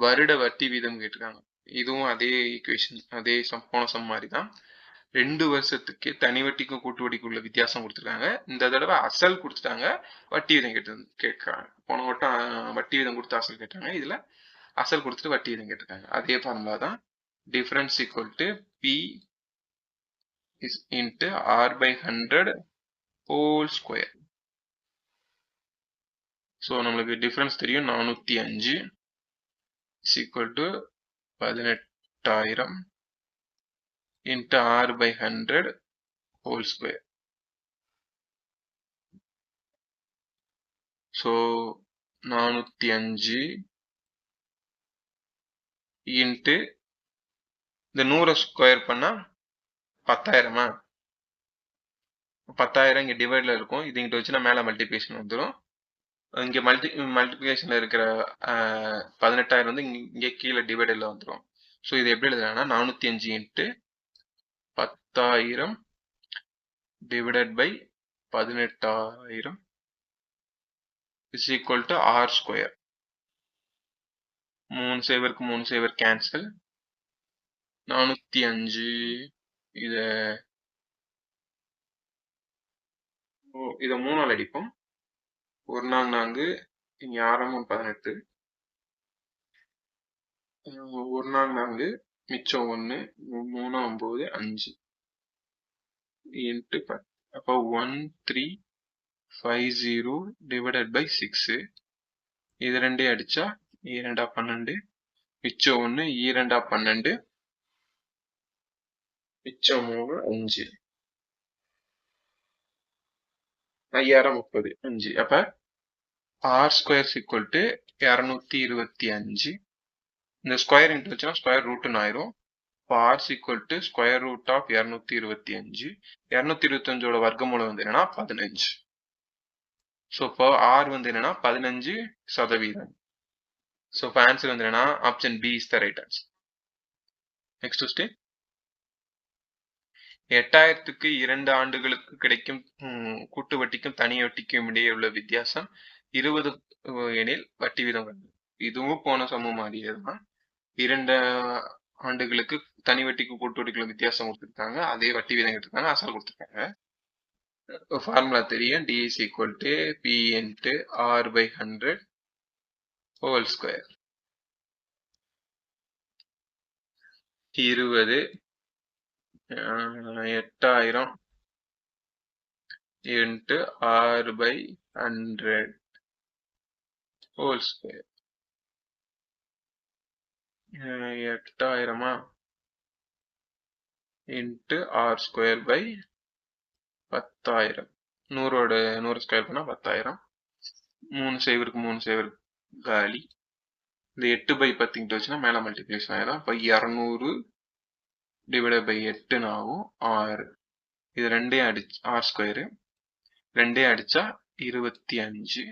வருட வட்டி வீதம் கேட்டிருக்காங்க. இதுவும் அதே ஈக்குவேஷன், அதே போன சம் மாதிரி தான். 2 வருஷத்துக்கு தனி வட்டிக்கும் கூட்டு வட்டிக்கும் உள்ள வித்தியாசம் கொடுத்துருக்காங்க. இந்த தடவை அசல் கொடுத்துட்டாங்க, வட்டி வீதம் கேட்கறாங்க. போன வட்டம் வட்டி வீதம் கொடுத்து அசல் கேட்டாங்க, இதுல அசல் கொடுத்துட்டு வட்டி வீதம் கேட்டிருக்காங்க. அதே ஃபார்முலா தான். Difference equal to P is into R by 100 whole square. So நம்மளுக்கு டிஃபரன்ஸ் தெரியும் 405 is equal to 18,000 into R by 100 whole square. So 405 into இந்த 100 ஸ்கொயர் பண்ணா 10,000. 10,000 இங்கே டிவைட்ல இருக்கும், இது இங்கிட்ட வச்சுன்னா மேலே மல்டிபிகேஷன் வந்துடும். இங்கே மல்டிபிகேஷன்ல இருக்கிற 18,000 வந்து இங்கே கீழே டிவைடர்ல வந்துடும். ஸோ இது எப்படி எழுதுறாங்கன்னா 405 into 10,000 divided by 18,000 is equal to r square. 3 சேவருக்கு 3 சேவர் கேன்சல். 405 இதை 3ஆல் அடிப்போம். 1 4 4, இங்கே ஆரம்பம் 18, 1 4 4 மிச்சம் 1, 3 9 5 இன்ட்டு 10. அப்போ 1350 டிவைடட் பை 6. இது ரெண்டையும் அடிச்சா 2 12, மிச்சம் 1, 2 12, மிச்சம் 3 5, 5030 5. அப்ப ஆர் ஸ்கொயர் ஈக்குவல் டு 225. இந்த ஸ்கொயர் இன்ட்டு வச்சுன்னா ஸ்கொயர் ரூட்னு ஆயிரும். இப்போ r equal to square root of 225. 225ஓட வர்க்கமூலம் வந்து என்னன்னா 15. ஸோ இப்போ ஆர் வந்து என்னன்னா 15%. ஸோ இப்போ ஆன்சர் வந்து என்னன்னா option B is the right answer. Next question. 8,000க்கு 2 ஆண்டுகளுக்கு கிடைக்கும் கூட்டு வட்டிக்கும் தனி வட்டிக்கும் இடையே உள்ள வித்தியாசம் 20 எனில் வட்டி வீதம். இதுவும் போன சமம் மாதிரியே தான். 2 ஆண்டுகளுக்கு தனி வட்டிக்கும் கூட்டு வட்டிக்குள்ள வித்தியாசம் கொடுத்துருக்காங்க, அதே வட்டி வீதம் எடுத்துருக்காங்க, அசல் கொடுத்துருக்காங்க. ஃபார்முலா தெரியும், D is equal to P into R by 100 whole square. 20 8,000 into R by 100 whole square. 8,000 into R square by 10,000. 100ஓட 100 ஸ்கொயர் பண்ணா 10,000. 3 சேவருக்கு 3 சேவர் காலி. இந்த 8 பை 10 இங்கிட்ட வச்சுன்னா மேலே மல்டிப்ளேஷன் ஆயிடும். இப்போ 200 டிவைடட் பை 8 ஆகும் 6. இது ரெண்டையும் அடிச்சு ஆர் ஸ்கொயரு ரெண்டையும் அடிச்சா 25.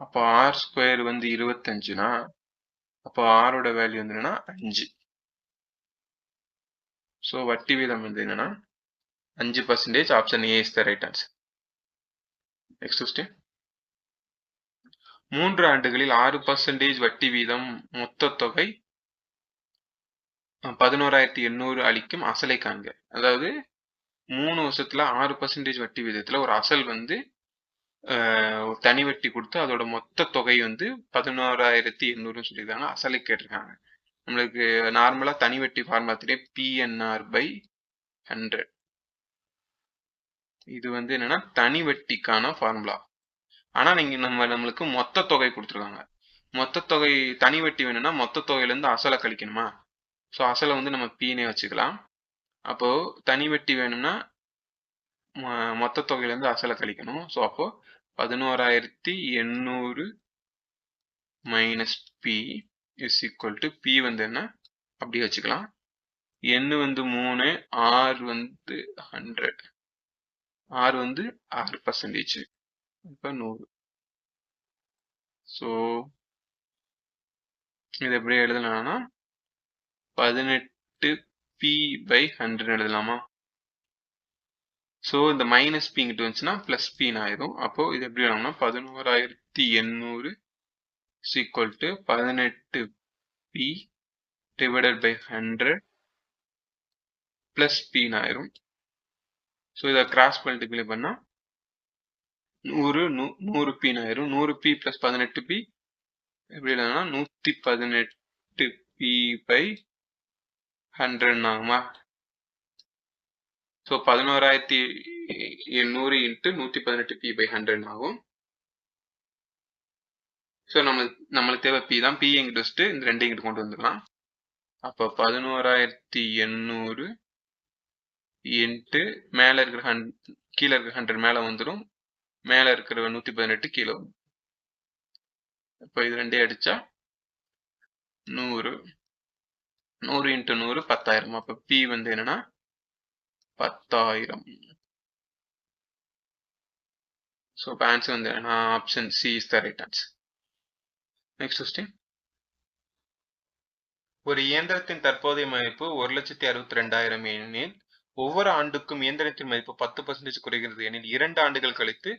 அப்போ ஆர் ஸ்கொயர் வந்து 25னா அப்போ ஆரோட வேல்யூ வந்து என்னன்னா 5. ஸோ வட்டி வீதம் வந்து என்னன்னா 5%. Option A is the right answer. Next question. 3 ஆண்டுகளில் 6% வட்டி வீதம் மொத்த தொகை 11,800 அளிக்கும் அசலை காண்க. அதாவது 3 வருஷத்துல 6% வட்டி வீதத்துல ஒரு அசல் வந்து ஒரு தனி வட்டி கொடுத்து அதோட மொத்த தொகை வந்து 11,800 சொல்லியிருக்காங்க. அசலை கேட்டிருக்காங்க. நம்மளுக்கு நார்மலா தனி வட்டி ஃபார்முலாத்திலே PNR/100. இது வந்து என்னன்னா தனி வட்டிக்கான ஃபார்முலா. ஆனா நீங்க நம்மளுக்கு மொத்த தொகை கொடுத்துருக்காங்க. மொத்த தொகை தனி வட்டி வேணும்னா மொத்த தொகையில இருந்து அசலை கழிக்கணுமா? ஸோ அசலை வந்து நம்ம Pனே வச்சுக்கலாம். அப்போ தனி வட்டி வேணும்னா மொத்த தொகையில இருந்து அசலை கழிக்கணும். ஸோ அப்போ 11,800 minus P is equal to P வந்து என்ன அப்படி வச்சுக்கலாம். N வந்து 3, R வந்து 100, R வந்து 6%, இப்போ 100. ஸோ இது எப்படி எழுதலாம்னா 18P/100 எழுதலாமா? ஸோ இந்த மைனஸ் பி இங்கிட்டு வந்துச்சுன்னா பிளஸ் பின்னு ஆயிரும். அப்போ இது எப்படி எழுதலாம்னா 11,800 is equal to 18P divided by 100 plus பின்னு ஆயிரும். ஸோ இதை கிராஸ் மல்டிப்ளை பண்ணா 100 பின்னு ஆயிரும். 100P பிளஸ் 18P எப்படி எழுதலாம்னா 118P/100 ஆகுமா? ஸோ 11,800 இன்ட்டு 118P/100 ஆகும். ஸோ நம்மளுக்கு தேவை P தான். P இங்கிட்டு வச்சுட்டு இந்த 2 இங்கிட்டு கொண்டு வந்துடலாம். அப்போ 11,800 இன்ட்டு மேலே இருக்கிற கீழே இருக்கிற 100 மேலே வந்துடும், மேலே இருக்கிற 118 கீழே வரும். இப்போ இது 2 அடிச்சா 100, 100 இன்ட்டு 100 10,000. அப்போ P வந்து என்னன்னா 10,000. ஸோ இப்போ ஆன்சர் வந்து என்னன்னா option C is the right answer. Next question. ஒரு இயந்திரத்தின் தற்போதைய மதிப்பு 1,62,000 எனில் ஒவ்வொரு ஆண்டுக்கும் இயந்திரத்தின் மதிப்பு 10% குறைகிறது எனில் 2 ஆண்டுகள் கழித்து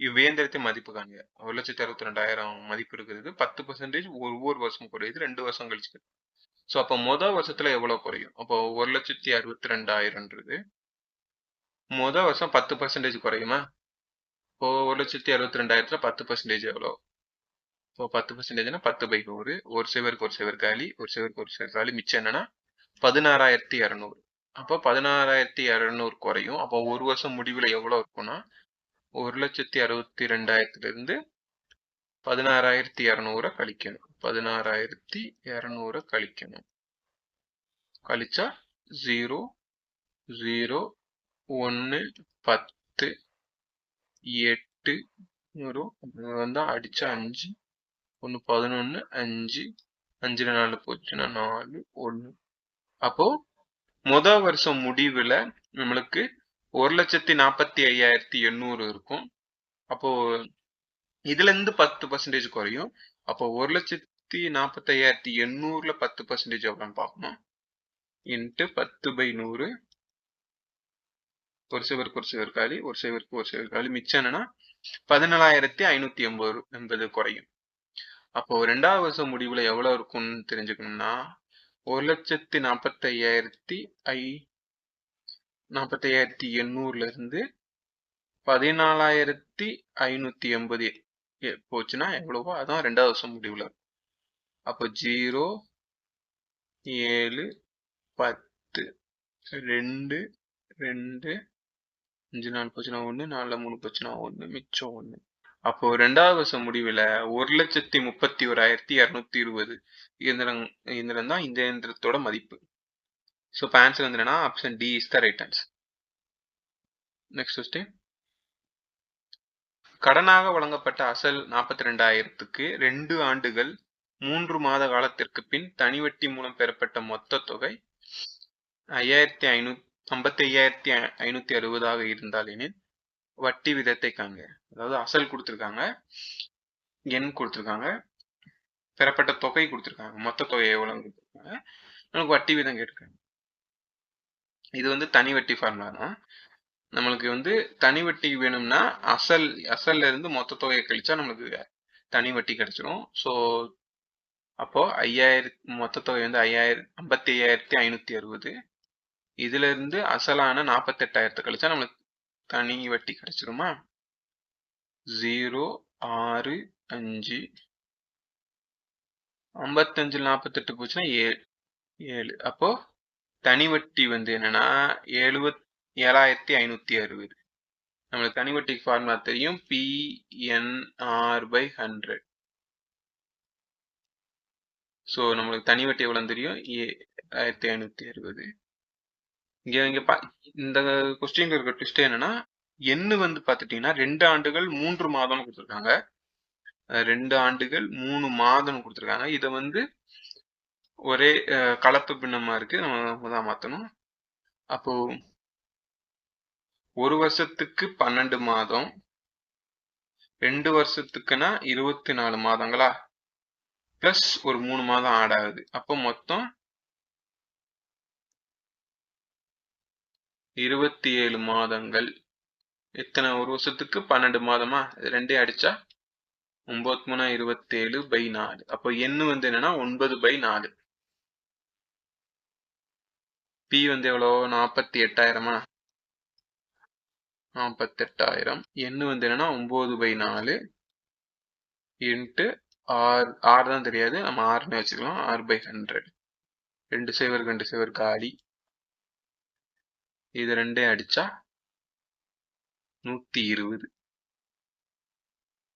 இவ்வியந்திரத்தின் மதிப்பு காண்க. 1,62,000 மதிப்பு இருக்கிறது, 10% ஒவ்வொரு வருஷம் குறையுது, 2 வருஷம் கழிச்சு. ஸோ அப்போ முதல் வருஷத்துல எவ்வளவு குறையும்? அப்போ 1,62,000ன்றது முதல் வருஷம் 10% குறையுமா? இப்போ 1,62,000த்துல 10% எவ்வளோ? இப்போ 10%னா 10/100, ஒரு சிவருக்கு ஒரு சிவர் காலி, ஒரு சிவருக்கு ஒரு சிவர் காலி, மிச்சம் என்னன்னா 16,200. அப்போ 16,200 குறையும். அப்போ ஒரு வருஷம் முடிவுல எவ்வளவு இருக்கும்னா 1,62,000 இருந்து 16,200 கழிக்கணும். 16,200 கழிக்கணும். கழிச்சா 0, 0, 1, 10, 8 வரும். வந்தா அடிச்சா 5, 1, 11, 5, 5ல 4 போச்சுன்னா 4, 1. அப்போ முதல் வருஷம் முடிவுல நம்மளுக்கு 1,45,800 இருக்கும். அப்போ இதுல இருந்து 10% குறையும். அப்போ 1,45,800ல 10% எவ்வளோன்னு பார்க்கணும். இன்ட்டு 10/100, ஒரு சிவருக்கு ஒரு சிவர் காலி, ஒரு சிவருக்கு ஒரு சிவர் காலி, மிச்சம் என்னன்னா 17,580 குறையும். அப்போ 2வது வருஷம் முடிவுல எவ்வளவு இருக்கும்னு தெரிஞ்சுக்கணும்னா 1,45,800ல இருந்து 14,580 போச்சுன்னா எவ்வளவோ அதான் 2வது வருஷம் முடிவுல. அப்போ 0, 7, 10, 2, 2, 5 4 போச்சுன்னா 1, 4 3 போச்சுன்னா 1, மிச்சம் 1. அப்போ 2வது வருஷம் முடிவுல 1,31,220 இயந்திரம் தான் இந்த இயந்திரத்தோட மதிப்பு. ஸோ இப்போ ஆன்சர் வந்து என்னன்னா option D is the right answer. Next question. கடனாக வழங்கப்பட்ட அசல் 42,000க்கு 2 ஆண்டுகள் 3 மாத காலத்திற்கு பின் தனி வட்டி மூலம் பெறப்பட்ட மொத்த தொகை 55,560 இருந்தால் எனில் வட்டி விதத்தை காண்க. அதாவது அசல் கொடுத்துருக்காங்க, எண் கொடுத்துருக்காங்க, பெறப்பட்ட தொகை கொடுத்துருக்காங்க, மொத்த தொகை எவ்வளவு கொடுத்துருக்காங்க, நமக்கு வட்டி விதம் கேட்டிருக்காங்க. இது வந்து தனி வட்டி ஃபார்முலா தான். நம்மளுக்கு வந்து தனி வட்டி வேணும்னா அசல்ல இருந்து மொத்த தொகையை கழிச்சா நம்மளுக்கு தனி வட்டி கிடைச்சிரும். ஸோ அப்போ 5000 மொத்த தொகை வந்து 55,560. இதுல இருந்து அசலான 48,000 கழிச்சா நம்மளுக்கு தனி வட்டி கிடைச்சிருமா? 0 6 5 55 48 போச்சுன்னா 7. அப்போ தனி வட்டி வந்து என்னன்னா 7,560. நம்மளுக்கு தனி வட்டி ஃபார்முலா தெரியும், PNR/100. ஸோ நம்மளுக்கு தனி வட்டி எவ்வளவு தெரியும், 7,560. இந்த கொஸ்டின் இருக்க ட்விஸ்ட் என்னன்னா, எண்ணு வந்து பாத்துட்டீங்கன்னா 2 ஆண்டுகள் 3 மாதம் கொடுத்துருக்காங்க, 2 ஆண்டுகள் 3 மாதம் கொடுத்துருக்காங்க. இதை வந்து ஒரே கலப்பு பின்னமா இருக்கு, நம்ம தான் மாத்தணும். அப்போ 1 வருஷத்துக்கு 12 மாதம், 2 வருஷத்துக்குன்னா 24 மாதங்களா, பிளஸ் ஒரு 3 மாதம் ஆட் ஆகுது. அப்போ மொத்தம் 27 மாதங்கள். எத்தனை? ஒரு வருஷத்துக்கு 12 மாதமா, ரெண்டே அடிச்சா 9 3 27/4. அப்போ எண்ணு வந்து என்னன்னா 9/4. பி வந்து எவ்வளோ? 48,000. 48,000. எண்ணு வந்து என்னன்னா 9/4 இன்ட்டு 6 தான் தெரியாது, நம்ம 6ன்னு வச்சுக்கலாம். 6/100. 2 சேவர் 2 சேவர் காலி. இது ரெண்டே அடிச்சா 120.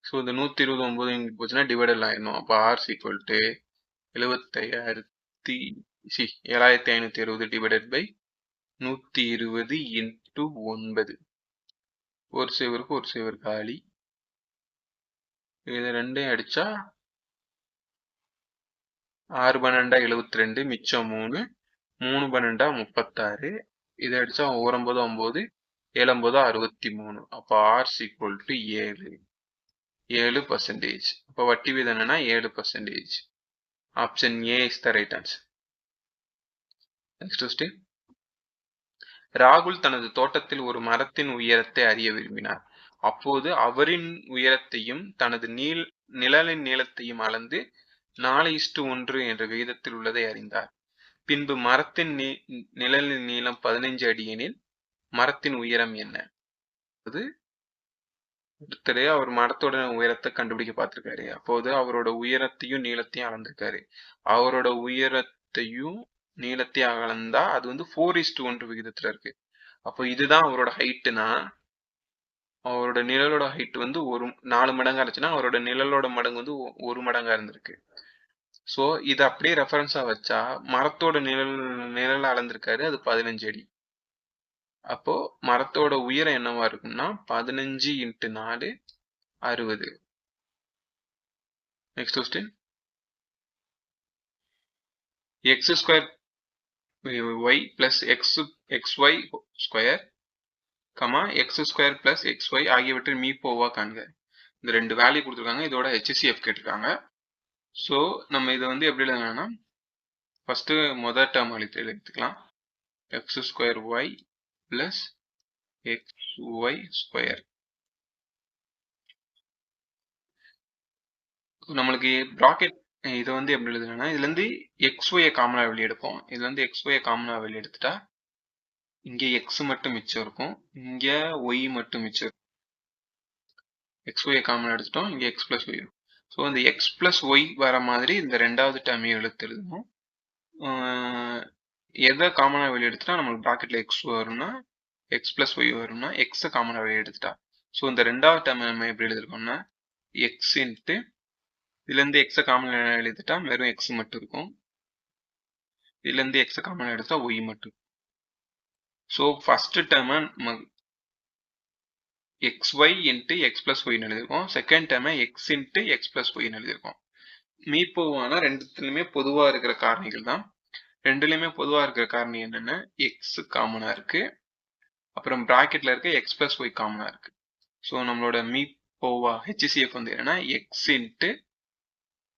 ஸோ இந்த 120 9 இங்கே போச்சுன்னா டிவைடல் ஆயிடணும். அப்போ R equal to 7,560 divided by 120 into 9. ஒரு சேவருக்கு ஒரு சேவர் காலி. இது ரெண்டையும் அடிச்சா 6 12 72, மிச்சம் 3, 3 12 36. இதை அடிச்சா 9 9 7 63. அப்போ R ஈக்குவல் டு 7%. அப்போ வட்டி வீதம் என்னன்னா 7%. Option A is the right answer. Next question. ராகுல் தனது தோட்டத்தில் ஒரு மரத்தின் உயரத்தை அறிய விரும்பினார். அப்போது அவரின் உயரத்தையும் தனது நிழலின் நீளத்தையும் அளந்து 4:1 என்ற விகிதத்தில் உள்ளதை அறிந்தார். பின்பு மரத்தின் நிழலின் நீளம் 15 அடி எனில் மரத்தின் உயரம் என்ன? ஒருத்தர் அவர் மரத்தோட உயரத்தை கண்டுபிடிக்க பார்த்திருக்காரு. அப்போது அவரோட உயரத்தையும் நீளத்தையும் அளந்திருக்காரு. அவரோட உயரத்தையும் நீளத்தையும் அளந்தா அது வந்து 4:1 விகிதத்துல இருக்கு. அப்போ இதுதான் அவரோட ஹைட்டுனா, அவரோட நிழலோட ஹைட் வந்து 4 மடங்கா இருந்துச்சுன்னா அவரோட நிழலோட மடங்கு வந்து 1 மடங்கா இருந்திருக்கு. ஸோ இதை அப்படியே ரெஃபரன்ஸா வச்சா மரத்தோட நிழல் அளந்திருக்காரு, அது 15 அடி. அப்போ மரத்தோட உயரம் என்னவா இருக்கும்னா 15 × 4 60. Next question. x² y plus xy square x² plus xy ஆகியவற்றின் மீப்போவா காண்க. இந்த ரெண்டு வேல்யூ கொடுத்துருக்காங்க, இதோட HCF கேட்டிருக்காங்க. ஸோ நம்ம இதை வந்து எப்படி எழுதலாம்னா, ஃபர்ஸ்ட் முதல் டேர்ம் எழுதிக்கலாம். x² y plus xy square. நம்மளுக்கு ப்ராக்கெட் இதை வந்து எப்படி எழுதுனா, இதுல இருந்து xy காமனா வெளியே எடுப்போம். இதுல இருந்து xy காமனா வெளியே எடுத்துட்டா இங்க x மட்டும் மிச்சம் இருக்கும், இங்க y மட்டும் மிச்சம் இருக்கும். xy காமனா எடுத்துட்டோம், இங்க x plus y. ஸோ இந்த x plus y வர மாதிரி இந்த ரெண்டாவது டேர்மையும் எழுத்து எழுதணும். எதை காமனா வெளியே எடுத்துட்டா நம்மளுக்கு ப்ராக்கெட்ல x வரும்னா, x plus y வரும்னா x காமனா வெளியே எடுத்துட்டா. ஸோ இந்த ரெண்டாவது டேர்மை நம்ம எப்படி எழுதிருக்கோம்னா, x இன்ட்டு இதுல இருந்து x காமனா எழுதிட்டா வெறும் x மட்டும் இருக்கும், இதுல இருந்து x காமனா எடுத்தா y மட்டும். ஸோ ஃபர்ஸ்ட் டேர்மை xy into x plus y எழுதிருக்கோம், செகண்ட் டேர்மை x into x plus y எழுதிருக்கோம். மீப்போவான ரெண்டுத்துலையுமே பொதுவா இருக்கிற காரணிகள் தான். ரெண்டுலையுமே பொதுவா இருக்கிற காரணி என்னன்னா, x காமனா இருக்கு, அப்புறம் பிராக்கெட்ல இருக்க x plus y காமனா இருக்கு. ஸோ நம்மளோட மீப்போவா HCF வந்து என்னன்னா x into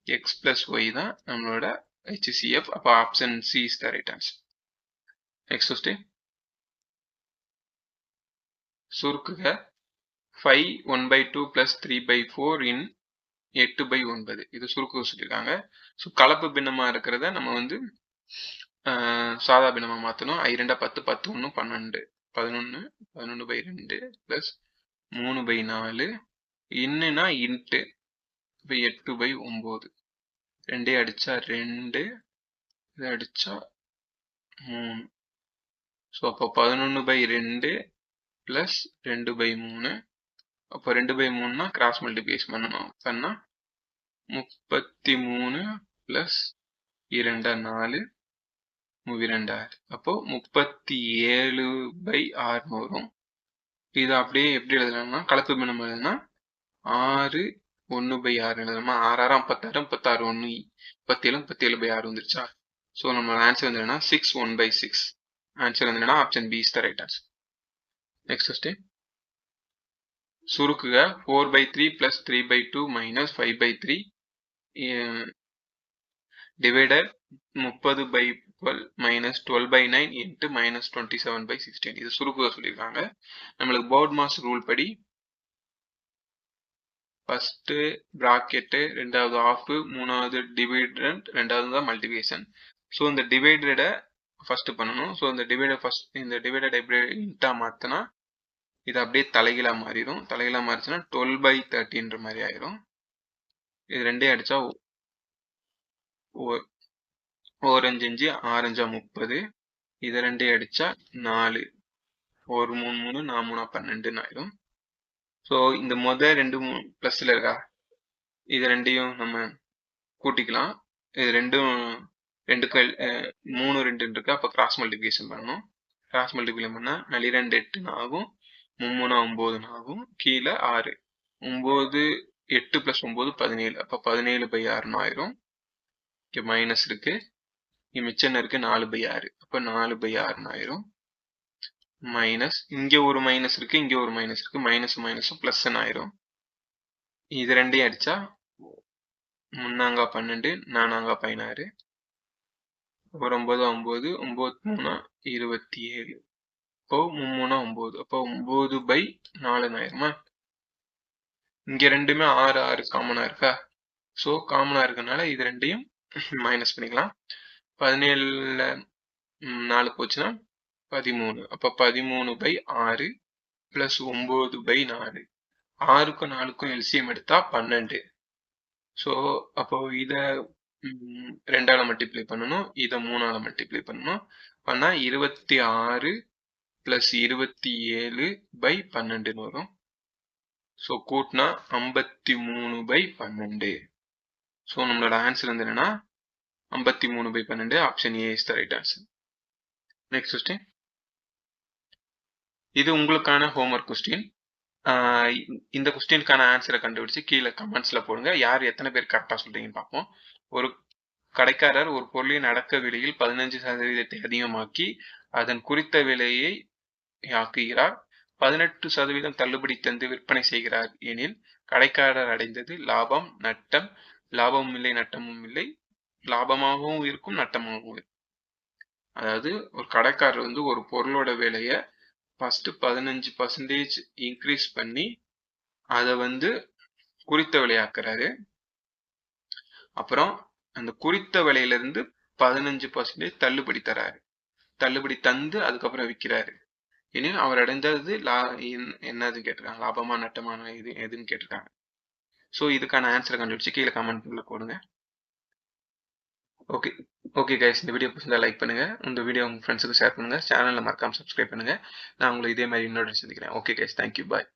x plus y தான் நம்மளோட HCF. அப்போ option C is the right answer. Next question. சுருக்குக 5 1/2 plus 3/4 in 8/9 இது சுருக்குக சொல்லியிருக்காங்க. ஸோ கலப்பு பின்னமா இருக்கிறத நம்ம வந்து சாதா பின்னமா மாற்றணும். I 2 10 10 1 12 11 11/2 plus 3/4 இன்னுனா இன்ட்டு இப்போ 8/9 ரெண்டே அடிச்சா 2 இதை அடிச்சா 3 ஸோ அப்போ 11/2 plus 2/3 அப்போ 2/3னா கிராஸ் மல்டிபிகேஷன் பண்ணணும். பண்ணா 33 plus 2 4 2 6 அப்போ 37/6 வரும். இது அப்படியே எப்படி எழுதலாம்னா கலப்பு பின்னம் எழுதுனா 6 1/6 எழுதலாமா? 6 6 56 56 1 37 37/6 வந்துருச்சா? ஸோ நம்ம ஆன்சர் வந்து என்னன்னா 6 1/6. ஆன்சர் வந்து என்னன்னா option B is the right answer. Next question. சுருக்குக 4/3 plus 3/2 minus 5/3 divided 30/12 minus 12/9 into minus 27/16. இது சுருக்குக சொல்லியிருக்காங்க. நம்மளுக்கு போர்ட் மாஸ் ரூல் படி ஃபர்ஸ்ட் பிராக்கெட், ரெண்டாவது ஆஃப், மூணாவது டிவைடண்ட், ரெண்டாவது தான் மல்டிபிகேஷன். ஸோ இந்த டிவைடடை ஃபர்ஸ்ட் பண்ணணும். ஸோ இந்த டிவைடட் எப்படி இன்ட்டா மாற்றினா இது அப்படியே தலைகீழா மாறிடும். தலைகீழா மாறிச்சுன்னா 12/13 மாதிரி ஆயிரும். இது ரெண்டே அடிச்சா 4 5 5 6 5 30. இது ரெண்டே அடிச்சா 4 1 3 3 4 3 12 ஆயிரும். ஸோ இந்த ரெண்டு பிளஸ்ல இருக்கா, இது ரெண்டையும் நம்ம கூட்டிக்கலாம். இது ரெண்டும் 3 2 இருக்கு. அப்போ கிராஸ் மல்டிபிகேஷன் பண்ணணும். கிராஸ் மல்டிபிகேஷன் பண்ணா 2 8 ஆகும், 3 9 ஆகும், கீழே 6 9 8 plus 9 17. அப்போ 17/6 ஆயிரும். இங்கே மைனஸ் இருக்கு, இங்கே மிச்சம் இருக்கு 4/6. அப்போ 4/6 ஆயிரும். மைனஸ் இங்க ஒரு மைனஸ் இருக்கு, இங்க ஒரு மைனஸ் இருக்கு, மைனஸ் மைனஸும் பிளஸ் ஆயிரும். இது ரெண்டையும் அடிச்சா 3 12 4 16 ஒரு 9 9 9 3 27. அப்போ 3 9. அப்போ 9/4 ஆயிருமா? இங்க ரெண்டுமே 6 6 காமனா இருக்கா? ஸோ காமனா இருக்கனால இது ரெண்டையும் மைனஸ் பண்ணிக்கலாம். 17ல 4 போச்சுன்னா 13. அப்போ 13/6 பிளஸ் 9/4. 6க்கும் 4க்கும் எல்சிஎம் எடுத்தா 12. ஸோ அப்போ இதை 2ஆல மல்டிப்ளை பண்ணணும், இதை 3ஆல மல்டிப்ளை பண்ணணும். பண்ணா 26 பிளஸ் 27/12 வரும். ஸோ கூட்டினா 53/12. ஸோ நம்மளோட ஆன்சர் வந்து என்னன்னா 53/12. Option A is the right answer. Next question. இது உங்களுக்கான ஹோம்ஒர்க் கொஸ்டின். இந்த கொஸ்டினுக்கான ஆன்சரை கண்டுபிடிச்சு கீழே கமெண்ட்ஸ்ல போடுங்க. யார் எத்தனை பேர் கரெக்டா சொல்றீங்கன்னு பார்ப்போம். ஒரு கடைக்காரர் ஒரு பொருளின் அடக்க விலையில் 15% அதிகமாக்கி அதன் குறித்த விலையை ஆக்குகிறார். 18% தள்ளுபடி தந்து விற்பனை செய்கிறார் எனில் கடைக்காரர் அடைந்தது லாபம் நட்டம். லாபமும் இல்லை நட்டமும் இல்லை, லாபமாகவும் இருக்கும் நட்டமாகவும் இருக்கும். அதாவது ஒரு கடைக்காரர் வந்து ஒரு பொருளோட விலையை ஃபர்ஸ்ட் 15% இன்க்ரீஸ் பண்ணி அதை வந்து குறித்த விலையாக்குறாரு. அப்புறம் அந்த குறித்த விலையிலிருந்து 15% தள்ளுபடி தராரு. தள்ளுபடி தந்து அதுக்கப்புறம் விற்கிறாரு. இனி அவர் அடைந்தது என்னதுன்னு கேட்டிருக்காங்க. லாபமா நட்டமான இது எதுன்னு கேட்டிருக்காங்க. ஸோ இதுக்கான ஆன்சரை கண்டுபிடிச்சு கீழே கமெண்ட்ல போடுங்க. ஓகே கைஸ், இந்த வீடியோ பிடிச்சிருந்தா லைக் பண்ணுங்க, இந்த வீடியோ உங்க ஃப்ரெண்ட்ஸுக்கு ஷேர் பண்ணுங்க, சேனலை மறக்காம சப்ஸ்கிரைப் பண்ணுங்க. நான் உங்களை இதே மாதிரி இன்னொரு சந்திக்கிறேன். ஓகே கைஸ், தேங்க்யூ, பாய்.